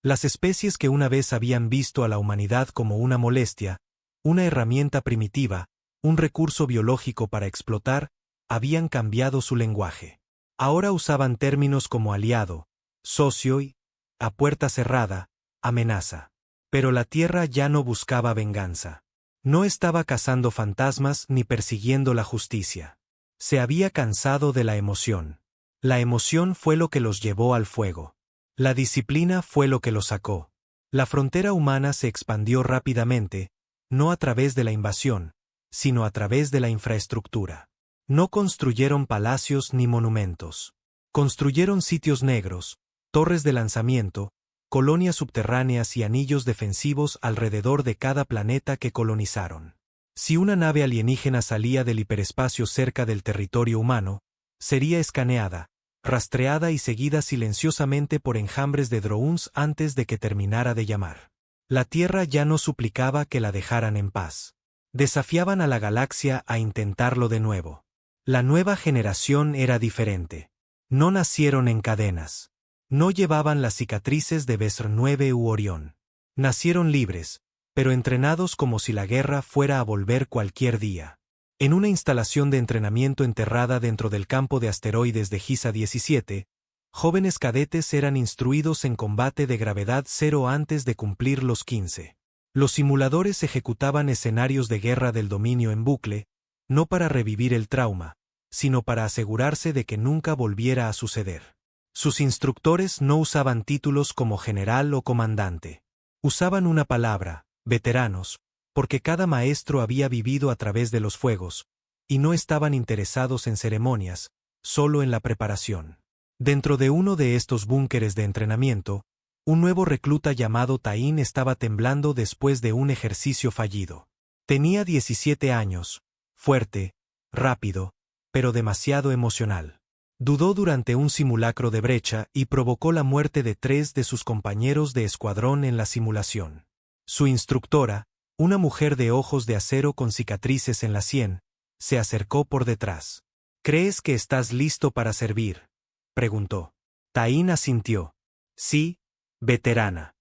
Las especies que una vez habían visto a la humanidad como una molestia, una herramienta primitiva, un recurso biológico para explotar, habían cambiado su lenguaje. Ahora usaban términos como aliado, socio y, a puerta cerrada, amenaza. Pero la Tierra ya no buscaba venganza. No estaba cazando fantasmas ni persiguiendo la justicia. Se había cansado de la emoción. La emoción fue lo que los llevó al fuego. La disciplina fue lo que los sacó. La frontera humana se expandió rápidamente, no a través de la invasión, sino a través de la infraestructura. No construyeron palacios ni monumentos. Construyeron sitios negros, torres de lanzamiento, colonias subterráneas y anillos defensivos alrededor de cada planeta que colonizaron. Si una nave alienígena salía del hiperespacio cerca del territorio humano, sería escaneada, rastreada y seguida silenciosamente por enjambres de drones antes de que terminara de llamar. La Tierra ya no suplicaba que la dejaran en paz. Desafiaban a la galaxia a intentarlo de nuevo. La nueva generación era diferente. No nacieron en cadenas. No llevaban las cicatrices de Vesr 9 u Orión. Nacieron libres, pero entrenados como si la guerra fuera a volver cualquier día. En una instalación de entrenamiento enterrada dentro del campo de asteroides de Giza 17, jóvenes cadetes eran instruidos en combate de gravedad cero antes de cumplir los 15. Los simuladores ejecutaban escenarios de guerra del dominio en bucle, no para revivir el trauma, sino para asegurarse de que nunca volviera a suceder. Sus instructores no usaban títulos como general o comandante. Usaban una palabra, veteranos, porque cada maestro había vivido a través de los fuegos, y no estaban interesados en ceremonias, solo en la preparación. Dentro de uno de estos búnkeres de entrenamiento, un nuevo recluta llamado Taín estaba temblando después de un ejercicio fallido. Tenía 17 años, fuerte, rápido, pero demasiado emocional. Dudó durante un simulacro de brecha y provocó la muerte de 3 de sus compañeros de escuadrón en la simulación. Su instructora, una mujer de ojos de acero con cicatrices en la sien, se acercó por detrás. ¿Crees que estás listo para servir?, preguntó. Taín asintió. Sí, veterana.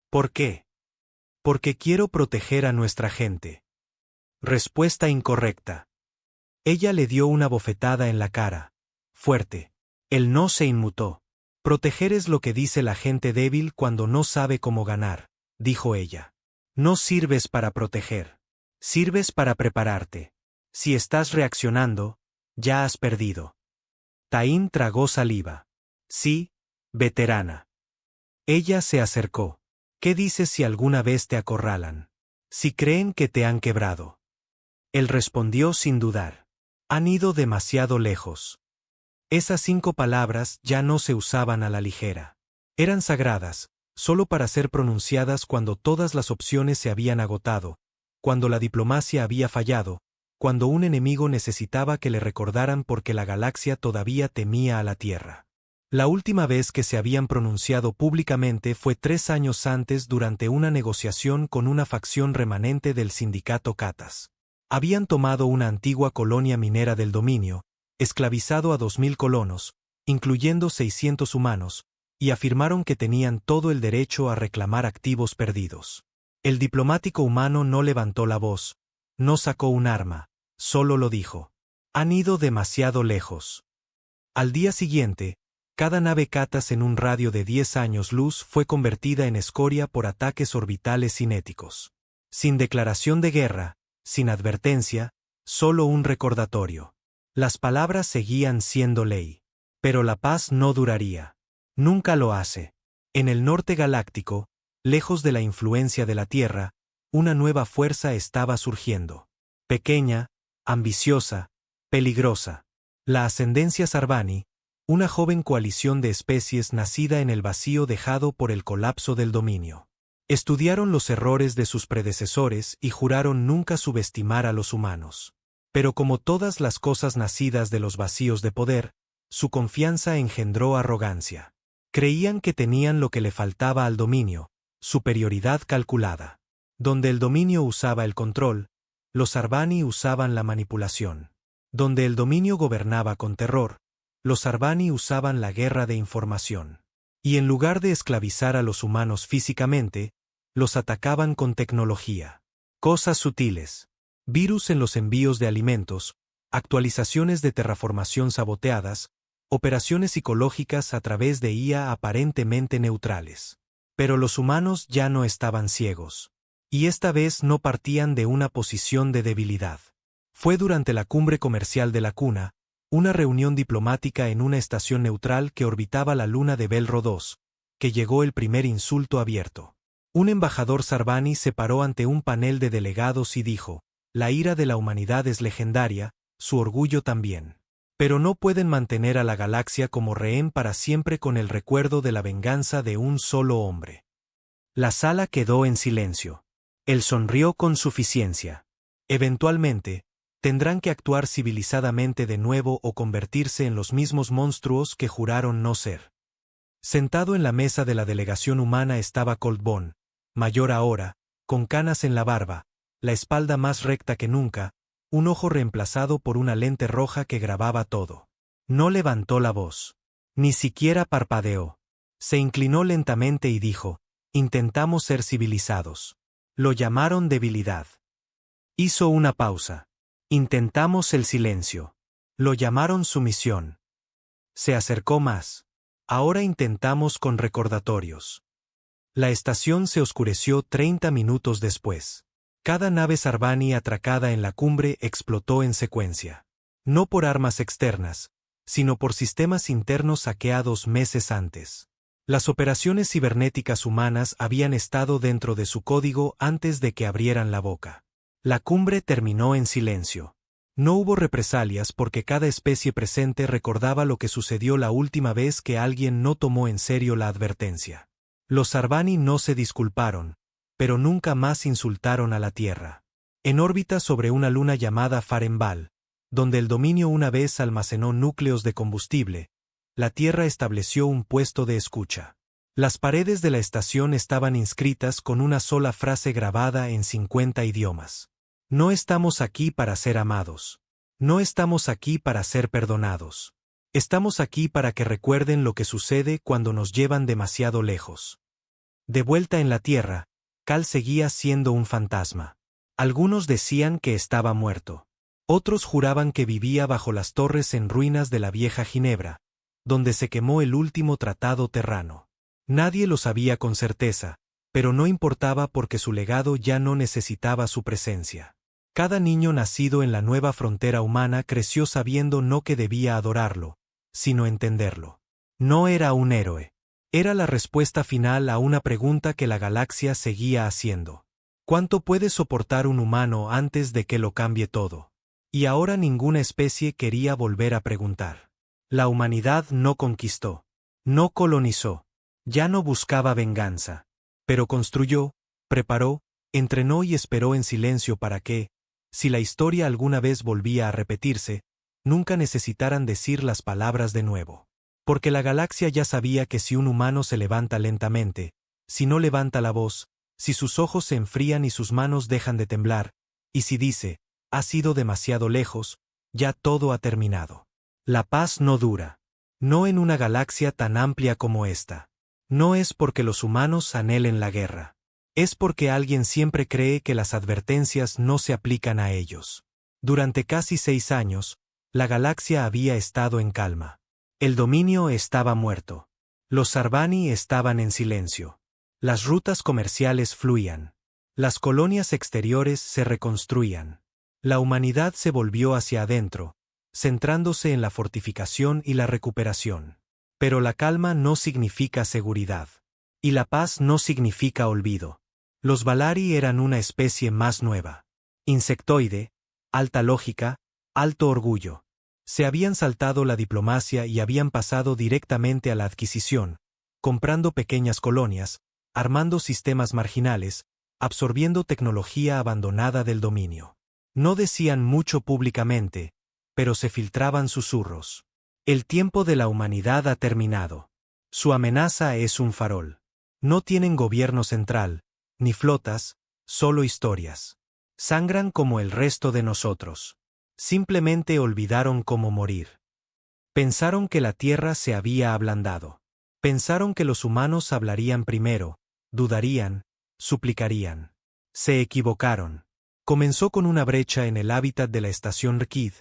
¿Por qué? Porque quiero proteger a nuestra gente. Respuesta incorrecta. Ella le dio una bofetada en la cara. Fuerte. Él no se inmutó. Proteger es lo que dice la gente débil cuando no sabe cómo ganar, dijo ella. No sirves para proteger. Sirves para prepararte. Si estás reaccionando, ya has perdido. Taín tragó saliva. Sí, veterana. Ella se acercó. ¿Qué dices si alguna vez te acorralan? Si creen que te han quebrado. Él respondió sin dudar. Han ido demasiado lejos. Esas 5 palabras ya no se usaban a la ligera. Eran sagradas, solo para ser pronunciadas cuando todas las opciones se habían agotado, cuando la diplomacia había fallado, cuando un enemigo necesitaba que le recordaran porque la galaxia todavía temía a la Tierra. La última vez que se habían pronunciado públicamente fue 3 años antes durante una negociación con una facción remanente del sindicato Catas. Habían tomado una antigua colonia minera del dominio, esclavizado a 2000 colonos, incluyendo 600 humanos, y afirmaron que tenían todo el derecho a reclamar activos perdidos. El diplomático humano no levantó la voz, no sacó un arma, solo lo dijo. Han ido demasiado lejos. Al día siguiente, Cada nave Catas en un radio de 10 años luz fue convertida en escoria por ataques orbitales cinéticos. Sin declaración de guerra, sin advertencia, solo un recordatorio. Las palabras seguían siendo ley. Pero la paz no duraría. Nunca lo hace. En el norte galáctico, lejos de la influencia de la Tierra, una nueva fuerza estaba surgiendo. Pequeña, ambiciosa, peligrosa. La ascendencia Sarvani, una joven coalición de especies nacida en el vacío dejado por el colapso del dominio. Estudiaron los errores de sus predecesores y juraron nunca subestimar a los humanos. Pero como todas las cosas nacidas de los vacíos de poder, su confianza engendró arrogancia. Creían que tenían lo que le faltaba al dominio, superioridad calculada. Donde el dominio usaba el control, los Sarvani usaban la manipulación. Donde el dominio gobernaba con terror, los Sarvani usaban la guerra de información. Y en lugar de esclavizar a los humanos físicamente, los atacaban con tecnología. Cosas sutiles. Virus en los envíos de alimentos, actualizaciones de terraformación saboteadas, operaciones psicológicas a través de IA aparentemente neutrales. Pero los humanos ya no estaban ciegos. Y esta vez no partían de una posición de debilidad. Fue durante la cumbre comercial de la Cuna, una reunión diplomática en una estación neutral que orbitaba la luna de Belro II, que llegó el primer insulto abierto. Un embajador Sarvani se paró ante un panel de delegados y dijo: la ira de la humanidad es legendaria, su orgullo también. Pero no pueden mantener a la galaxia como rehén para siempre con el recuerdo de la venganza de un solo hombre. La sala quedó en silencio. Él sonrió con suficiencia. Eventualmente, tendrán que actuar civilizadamente de nuevo o convertirse en los mismos monstruos que juraron no ser. Sentado en la mesa de la delegación humana estaba Colt Bond, mayor ahora, con canas en la barba, la espalda más recta que nunca, un ojo reemplazado por una lente roja que grababa todo. No levantó la voz. Ni siquiera parpadeó. Se inclinó lentamente y dijo: intentamos ser civilizados. Lo llamaron debilidad. Hizo una pausa. Intentamos el silencio. Lo llamaron sumisión. Se acercó más. Ahora intentamos con recordatorios. La estación se oscureció 30 minutos después. Cada nave Sarvani atracada en la cumbre explotó en secuencia. No por armas externas, sino por sistemas internos hackeados meses antes. Las operaciones cibernéticas humanas habían estado dentro de su código antes de que abrieran la boca. La cumbre terminó en silencio. No hubo represalias porque cada especie presente recordaba lo que sucedió la última vez que alguien no tomó en serio la advertencia. Los Sarvani no se disculparon, pero nunca más insultaron a la Tierra. En órbita sobre una luna llamada Farenbal, donde el dominio una vez almacenó núcleos de combustible, la Tierra estableció un puesto de escucha. Las paredes de la estación estaban inscritas con una sola frase grabada en 50 idiomas. No estamos aquí para ser amados. No estamos aquí para ser perdonados. Estamos aquí para que recuerden lo que sucede cuando nos llevan demasiado lejos. De vuelta en la Tierra, Cal seguía siendo un fantasma. Algunos decían que estaba muerto. Otros juraban que vivía bajo las torres en ruinas de la vieja Ginebra, donde se quemó el último tratado terrano. Nadie lo sabía con certeza, pero no importaba porque su legado ya no necesitaba su presencia. Cada niño nacido en la nueva frontera humana creció sabiendo no que debía adorarlo, sino entenderlo. No era un héroe. Era la respuesta final a una pregunta que la galaxia seguía haciendo. ¿Cuánto puede soportar un humano antes de que lo cambie todo? Y ahora ninguna especie quería volver a preguntar. La humanidad no conquistó, no colonizó, ya no buscaba venganza, pero construyó, preparó, entrenó y esperó en silencio para que, si la historia alguna vez volvía a repetirse, nunca necesitaran decir las palabras de nuevo. Porque la galaxia ya sabía que si un humano se levanta lentamente, si no levanta la voz, si sus ojos se enfrían y sus manos dejan de temblar, y si dice, ha sido demasiado lejos, ya todo ha terminado. La paz no dura. No en una galaxia tan amplia como esta. No es porque los humanos anhelen la guerra. Es porque alguien siempre cree que las advertencias no se aplican a ellos. Durante casi 6 años, la galaxia había estado en calma. El dominio estaba muerto. Los Sarbani estaban en silencio. Las rutas comerciales fluían. Las colonias exteriores se reconstruían. La humanidad se volvió hacia adentro, centrándose en la fortificación y la recuperación. Pero la calma no significa seguridad. Y la paz no significa olvido. Los Valari eran una especie más nueva. Insectoide, alta lógica, alto orgullo. Se habían saltado la diplomacia y habían pasado directamente a la adquisición, comprando pequeñas colonias, armando sistemas marginales, absorbiendo tecnología abandonada del dominio. No decían mucho públicamente, pero se filtraban susurros. El tiempo de la humanidad ha terminado. Su amenaza es un farol. No tienen gobierno central, ni flotas, solo historias. Sangran como el resto de nosotros. Simplemente olvidaron cómo morir. Pensaron que la tierra se había ablandado. Pensaron que los humanos hablarían primero, dudarían, suplicarían. Se equivocaron. Comenzó con una brecha en el hábitat de la estación Rkid,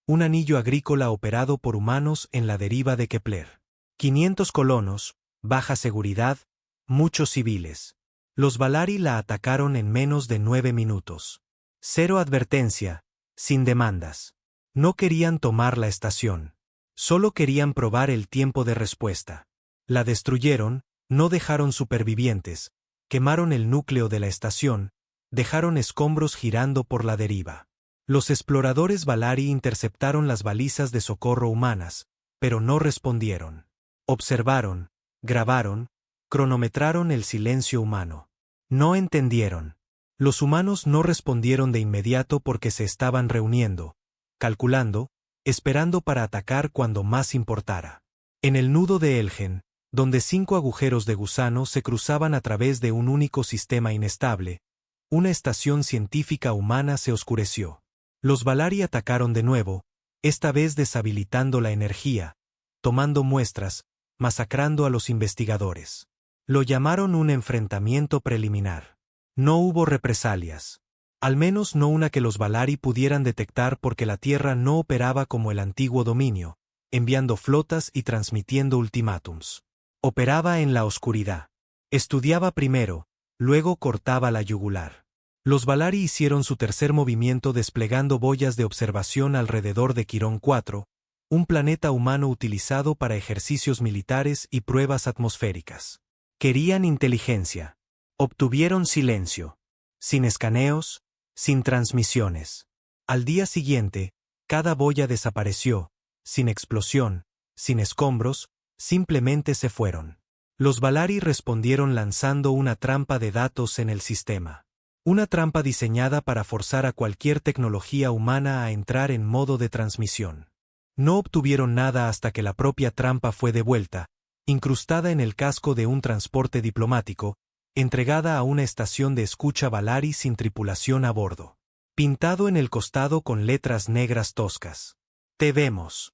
un anillo agrícola operado por humanos en la deriva de Kepler. 500 colonos, baja seguridad, muchos civiles. Los Valari la atacaron en menos de 9 minutos. Cero advertencia, sin demandas. No querían tomar la estación. Solo querían probar el tiempo de respuesta. La destruyeron, no dejaron supervivientes, quemaron el núcleo de la estación, dejaron escombros girando por la deriva. Los exploradores Valari interceptaron las balizas de socorro humanas, pero no respondieron. Observaron, grabaron, cronometraron el silencio humano. No entendieron. Los humanos no respondieron de inmediato porque se estaban reuniendo, calculando, esperando para atacar cuando más importara. En el nudo de Elgen, donde 5 agujeros de gusano se cruzaban a través de un único sistema inestable, una estación científica humana se oscureció. Los Valari atacaron de nuevo, esta vez deshabilitando la energía, tomando muestras, masacrando a los investigadores. Lo llamaron un enfrentamiento preliminar. No hubo represalias. Al menos no una que los Valari pudieran detectar porque la Tierra no operaba como el antiguo dominio, enviando flotas y transmitiendo ultimátums. Operaba en la oscuridad. Estudiaba primero, luego cortaba la yugular. Los Valari hicieron su tercer movimiento desplegando boyas de observación alrededor de Quirón 4, un planeta humano utilizado para ejercicios militares y pruebas atmosféricas. Querían inteligencia. Obtuvieron silencio. Sin escaneos, sin transmisiones. Al día siguiente, cada boya desapareció, sin explosión, sin escombros, simplemente se fueron. Los Valari respondieron lanzando una trampa de datos en el sistema. Una trampa diseñada para forzar a cualquier tecnología humana a entrar en modo de transmisión. No obtuvieron nada hasta que la propia trampa fue devuelta, incrustada en el casco de un transporte diplomático, entregada a una estación de escucha Valari sin tripulación a bordo. Pintado en el costado con letras negras toscas. Te vemos.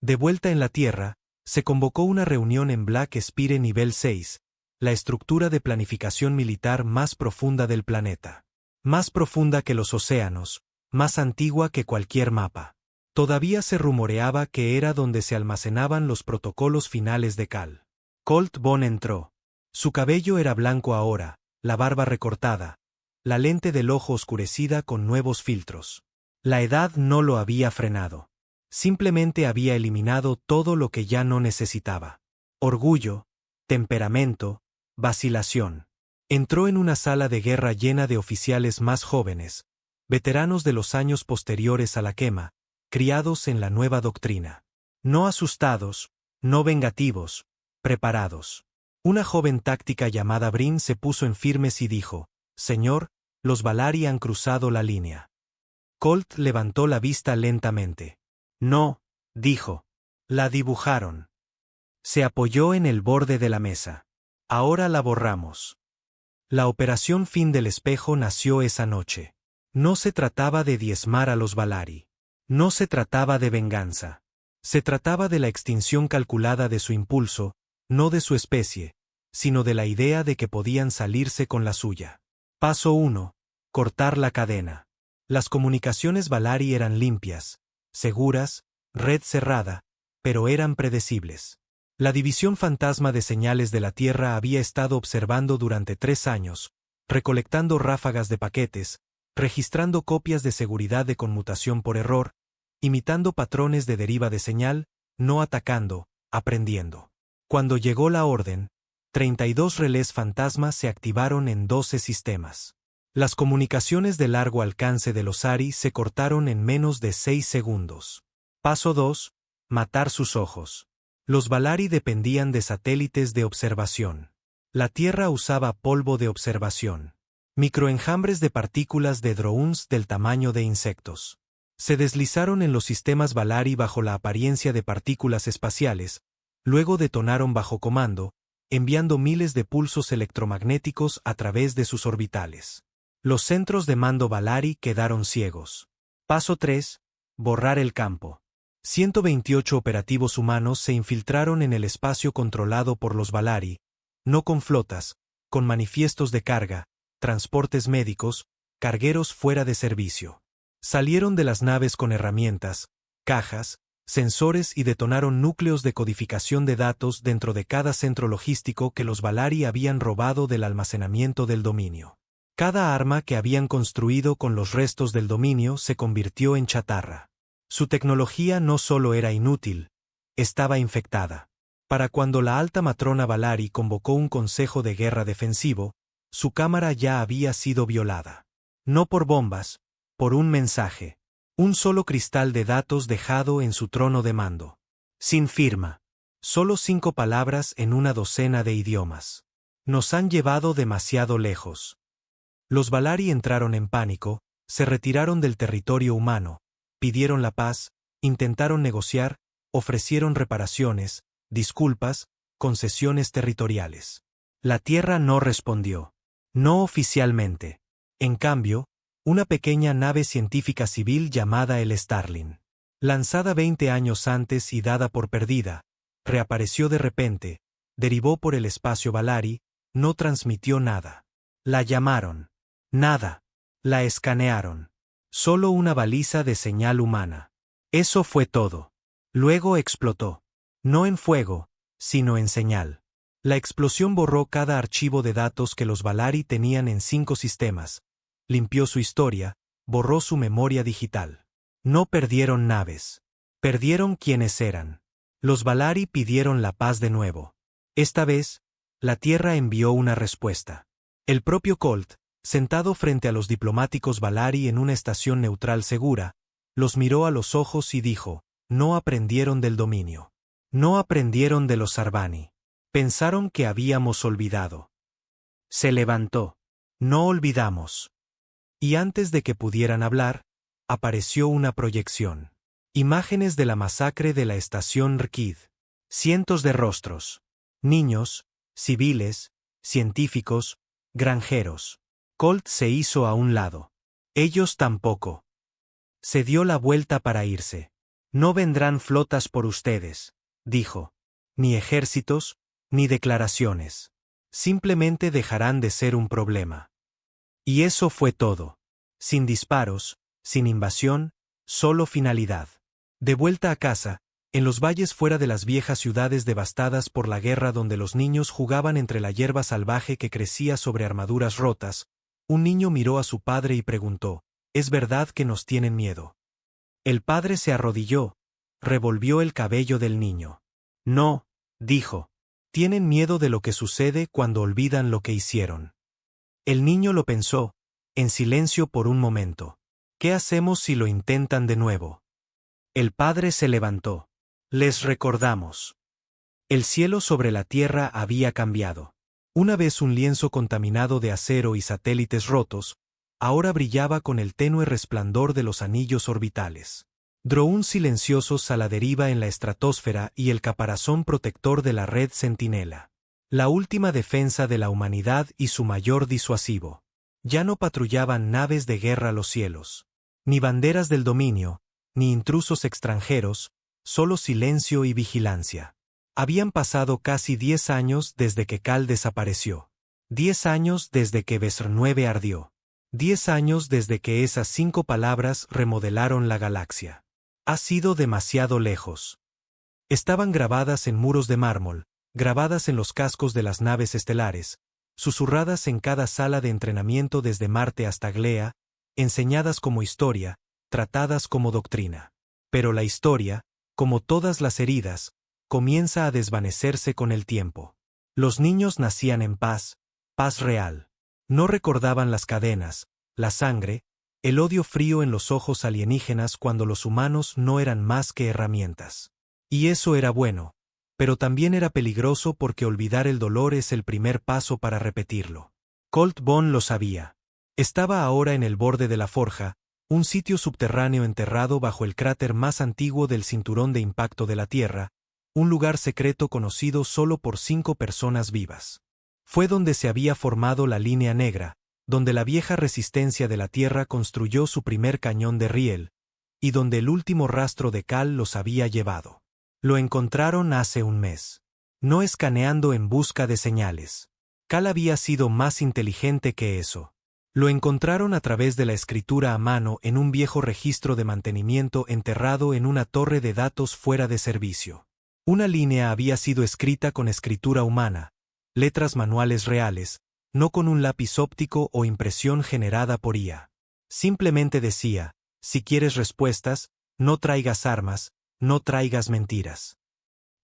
De vuelta en la Tierra, se convocó una reunión en Black Spire Nivel 6, la estructura de planificación militar más profunda del planeta. Más profunda que los océanos, más antigua que cualquier mapa. Todavía se rumoreaba que era donde se almacenaban los protocolos finales de Cal. Colt Bond entró. Su cabello era blanco ahora, la barba recortada, la lente del ojo oscurecida con nuevos filtros. La edad no lo había frenado. Simplemente había eliminado todo lo que ya no necesitaba. Orgullo, temperamento, vacilación. Entró en una sala de guerra llena de oficiales más jóvenes, veteranos de los años posteriores a la quema, criados en la nueva doctrina. No asustados, no vengativos, preparados. Una joven táctica llamada Brin se puso en firmes y dijo: «Señor, los Valari han cruzado la línea». Colt levantó la vista lentamente. «No», dijo. «La dibujaron». Se apoyó en el borde de la mesa. «Ahora la borramos». La operación Fin del Espejo nació esa noche. No se trataba de diezmar a los Valari. No se trataba de venganza. Se trataba de la extinción calculada de su impulso, no de su especie, sino de la idea de que podían salirse con la suya. Paso 1. Cortar la cadena. Las comunicaciones Valari eran limpias, seguras, red cerrada, pero eran predecibles. La División Fantasma de Señales de la Tierra había estado observando durante 3 años, recolectando ráfagas de paquetes, registrando copias de seguridad de conmutación por error, imitando patrones de deriva de señal, no atacando, aprendiendo. Cuando llegó la orden, 32 relés fantasma se activaron en 12 sistemas. Las comunicaciones de largo alcance de los ARI se cortaron en menos de 6 segundos. Paso 2. Matar sus ojos. Los Valari dependían de satélites de observación. La Tierra usaba polvo de observación. Microenjambres de partículas de drones del tamaño de insectos. Se deslizaron en los sistemas Valari bajo la apariencia de partículas espaciales, luego detonaron bajo comando, enviando miles de pulsos electromagnéticos a través de sus orbitales. Los centros de mando Valari quedaron ciegos. Paso 3. Borrar el campo. 128 operativos humanos se infiltraron en el espacio controlado por los Valari, no con flotas, con manifiestos de carga, transportes médicos, cargueros fuera de servicio. Salieron de las naves con herramientas, cajas, sensores y detonaron núcleos de codificación de datos dentro de cada centro logístico que los Valari habían robado del almacenamiento del dominio. Cada arma que habían construido con los restos del dominio se convirtió en chatarra. Su tecnología no solo era inútil, estaba infectada. Para cuando la alta matrona Valari convocó un consejo de guerra defensivo, su cámara ya había sido violada. No por bombas, por un mensaje. Un solo cristal de datos dejado en su trono de mando. Sin firma. Solo 5 palabras en una docena de idiomas. Nos han llevado demasiado lejos. Los Valari entraron en pánico, se retiraron del territorio humano, pidieron la paz, intentaron negociar, ofrecieron reparaciones, disculpas, concesiones territoriales. La Tierra no respondió. No oficialmente. En cambio, una pequeña nave científica civil llamada el Starling, lanzada 20 años antes y dada por perdida, reapareció de repente, derivó por el espacio Valari, no transmitió nada. La llamaron. Nada. La escanearon. Solo una baliza de señal humana. Eso fue todo. Luego explotó. No en fuego, sino en señal. La explosión borró cada archivo de datos que los Valari tenían en 5 sistemas. Limpió su historia, borró su memoria digital. No perdieron naves. Perdieron quienes eran. Los Valari pidieron la paz de nuevo. Esta vez, la Tierra envió una respuesta. El propio Colt, sentado frente a los diplomáticos Valari en una estación neutral segura, los miró a los ojos y dijo, no aprendieron del dominio. No aprendieron de los Sarbani. Pensaron que habíamos olvidado. Se levantó. No olvidamos. Y antes de que pudieran hablar, apareció una proyección. Imágenes de la masacre de la estación Rkid. Cientos de rostros. Niños, civiles, científicos, granjeros. Colt se hizo a un lado. Ellos tampoco. Se dio la vuelta para irse. No vendrán flotas por ustedes, dijo. Ni ejércitos, ni declaraciones. Simplemente dejarán de ser un problema. Y eso fue todo. Sin disparos, sin invasión, solo finalidad. De vuelta a casa, en los valles fuera de las viejas ciudades devastadas por la guerra donde los niños jugaban entre la hierba salvaje que crecía sobre armaduras rotas, un niño miró a su padre y preguntó, ¿es verdad que nos tienen miedo? El padre se arrodilló, revolvió el cabello del niño. No, dijo. Tienen miedo de lo que sucede cuando olvidan lo que hicieron. El niño lo pensó, en silencio por un momento. ¿Qué hacemos si lo intentan de nuevo? El padre se levantó. Les recordamos. El cielo sobre la tierra había cambiado. Una vez un lienzo contaminado de acero y satélites rotos, ahora brillaba con el tenue resplandor de los anillos orbitales. Drones silenciosos a la deriva en la estratosfera y el caparazón protector de la red Centinela. La última defensa de la humanidad y su mayor disuasivo. Ya no patrullaban naves de guerra los cielos. Ni banderas del dominio, ni intrusos extranjeros, solo silencio y vigilancia. Habían pasado casi 10 años desde que Cal desapareció. 10 años desde que Vesr 9 ardió. 10 años desde que esas 5 palabras remodelaron la galaxia. Ha sido demasiado lejos. Estaban grabadas en muros de mármol, grabadas en los cascos de las naves estelares, susurradas en cada sala de entrenamiento desde Marte hasta Glea, enseñadas como historia, tratadas como doctrina. Pero la historia, como todas las heridas, comienza a desvanecerse con el tiempo. Los niños nacían en paz, paz real. No recordaban las cadenas, la sangre, el odio frío en los ojos alienígenas cuando los humanos no eran más que herramientas. Y eso era bueno, pero también era peligroso porque olvidar el dolor es el primer paso para repetirlo. Colt Bond lo sabía. Estaba ahora en el borde de la forja, un sitio subterráneo enterrado bajo el cráter más antiguo del cinturón de impacto de la Tierra, un lugar secreto conocido solo por 5 personas vivas. Fue donde se había formado la línea negra, donde la vieja resistencia de la Tierra construyó su primer cañón de riel, y donde el último rastro de Cal los había llevado. Lo encontraron hace un mes. No escaneando en busca de señales. Cal había sido más inteligente que eso. Lo encontraron a través de la escritura a mano en un viejo registro de mantenimiento enterrado en una torre de datos fuera de servicio. Una línea había sido escrita con escritura humana, letras manuales reales, no con un lápiz óptico o impresión generada por IA. Simplemente decía, si quieres respuestas, no traigas armas, no traigas mentiras.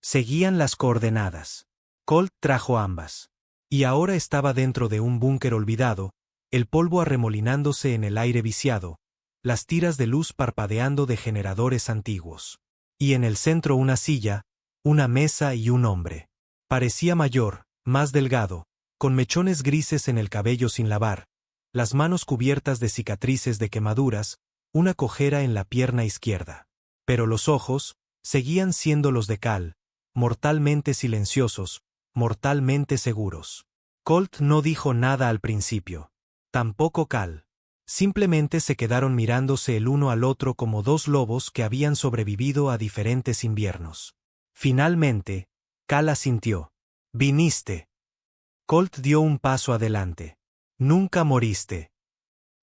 Seguían las coordenadas. Colt trajo ambas. Y ahora estaba dentro de un búnker olvidado, el polvo arremolinándose en el aire viciado, las tiras de luz parpadeando de generadores antiguos. Y en el centro una silla, una mesa y un hombre. Parecía mayor, más delgado, con mechones grises en el cabello sin lavar, las manos cubiertas de cicatrices de quemaduras, una cojera en la pierna izquierda. Pero los ojos seguían siendo los de Cal, mortalmente silenciosos, mortalmente seguros. Colt no dijo nada al principio. Tampoco Cal. Simplemente se quedaron mirándose el uno al otro como dos lobos que habían sobrevivido a diferentes inviernos. Finalmente, Cal asintió. «Viniste». Colt dio un paso adelante. «Nunca moriste».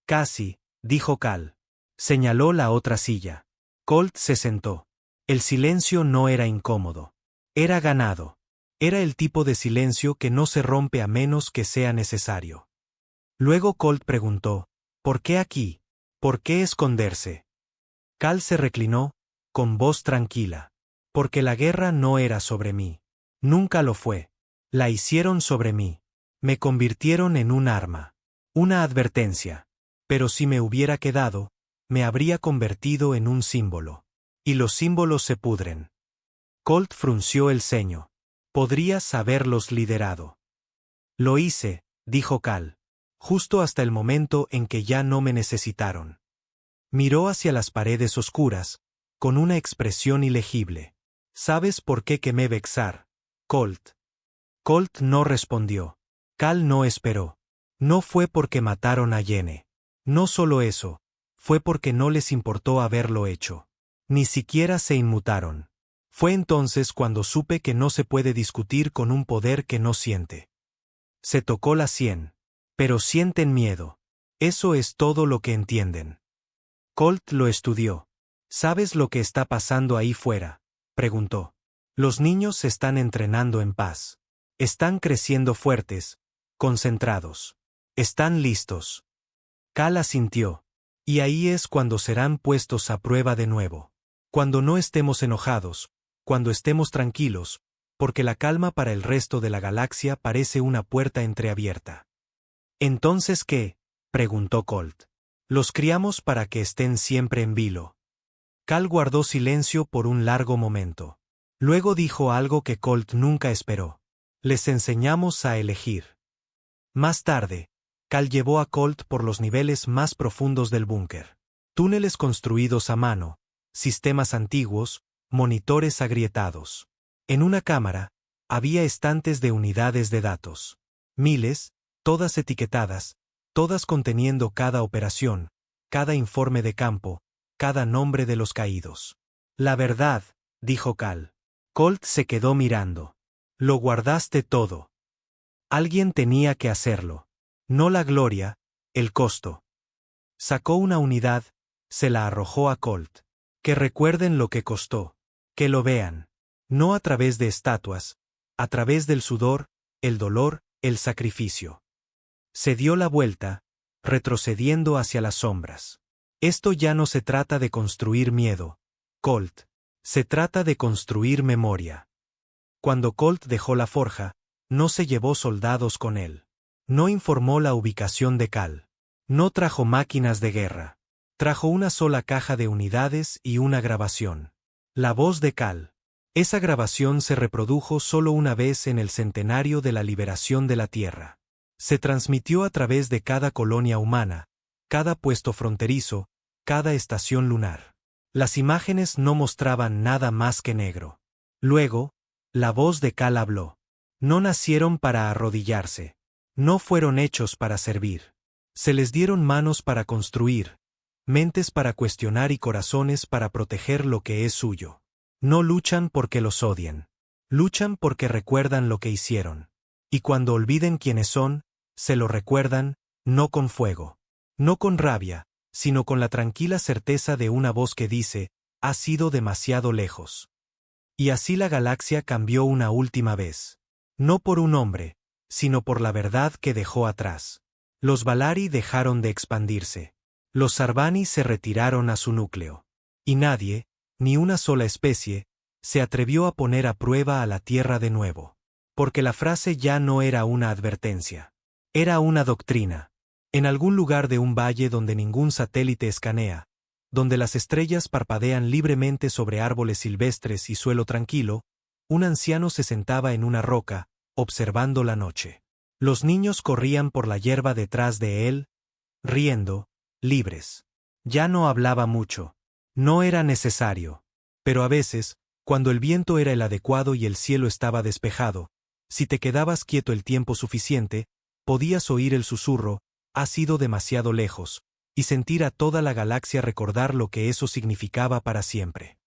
«Casi», dijo Cal. Señaló la otra silla. Colt se sentó. El silencio no era incómodo. Era ganado. Era el tipo de silencio que no se rompe a menos que sea necesario. Luego Colt preguntó, ¿por qué aquí? ¿Por qué esconderse? Cal se reclinó, con voz tranquila. Porque la guerra no era sobre mí. Nunca lo fue. La hicieron sobre mí. Me convirtieron en un arma. Una advertencia. Pero si me hubiera quedado, me habría convertido en un símbolo. Y los símbolos se pudren. Colt frunció el ceño. Podrías haberlos liderado. Lo hice, dijo Cal. Justo hasta el momento en que ya no me necesitaron. Miró hacia las paredes oscuras, con una expresión ilegible. ¿Sabes por qué quemé Vexar, Colt? Colt no respondió. Cal no esperó. No fue porque mataron a Yene. No solo eso, fue porque no les importó haberlo hecho. Ni siquiera se inmutaron. Fue entonces cuando supe que no se puede discutir con un poder que no siente. Se tocó la sien. Pero sienten miedo. Eso es todo lo que entienden. Colt lo estudió. ¿Sabes lo que está pasando ahí fuera?, preguntó. Los niños se están entrenando en paz. Están creciendo fuertes, concentrados. Están listos. Cal asintió. Y ahí es cuando serán puestos a prueba de nuevo. Cuando no estemos enojados, cuando estemos tranquilos, porque la calma para el resto de la galaxia parece una puerta entreabierta. ¿Entonces qué?, preguntó Colt. Los criamos para que estén siempre en vilo. Cal guardó silencio por un largo momento. Luego dijo algo que Colt nunca esperó. Les enseñamos a elegir. Más tarde, Cal llevó a Colt por los niveles más profundos del búnker. Túneles construidos a mano, sistemas antiguos, monitores agrietados. En una cámara, había estantes de unidades de datos. Miles, todas etiquetadas, todas conteniendo cada operación, cada informe de campo, cada nombre de los caídos. La verdad, dijo Cal. Colt se quedó mirando. Lo guardaste todo. Alguien tenía que hacerlo. No la gloria, el costo. Sacó una unidad, se la arrojó a Colt. Que recuerden lo que costó. Que lo vean. No a través de estatuas, a través del sudor, el dolor, el sacrificio. Se dio la vuelta, retrocediendo hacia las sombras. Esto ya no se trata de construir miedo, Colt. Se trata de construir memoria. Cuando Colt dejó la forja, no se llevó soldados con él. No informó la ubicación de Cal. No trajo máquinas de guerra. Trajo una sola caja de unidades y una grabación. La voz de Cal. Esa grabación se reprodujo solo una vez en el centenario de la liberación de la Tierra. Se transmitió a través de cada colonia humana, cada puesto fronterizo, cada estación lunar. Las imágenes no mostraban nada más que negro. Luego, la voz de Cal habló. No nacieron para arrodillarse. No fueron hechos para servir. Se les dieron manos para construir, mentes para cuestionar y corazones para proteger lo que es suyo. No luchan porque los odien. Luchan porque recuerdan lo que hicieron. Y cuando olviden quiénes son, se lo recuerdan, no con fuego, no con rabia, sino con la tranquila certeza de una voz que dice, ha sido demasiado lejos. Y así la galaxia cambió una última vez. No por un hombre, sino por la verdad que dejó atrás. Los Valari dejaron de expandirse. Los Sarvani se retiraron a su núcleo. Y nadie, ni una sola especie, se atrevió a poner a prueba a la Tierra de nuevo. Porque la frase ya no era una advertencia. Era una doctrina. En algún lugar de un valle donde ningún satélite escanea, donde las estrellas parpadean libremente sobre árboles silvestres y suelo tranquilo, un anciano se sentaba en una roca, observando la noche. Los niños corrían por la hierba detrás de él, riendo, libres. Ya no hablaba mucho. No era necesario. Pero a veces, cuando el viento era el adecuado y el cielo estaba despejado, si te quedabas quieto el tiempo suficiente, podías oír el susurro, ha sido demasiado lejos, y sentir a toda la galaxia recordar lo que eso significaba para siempre.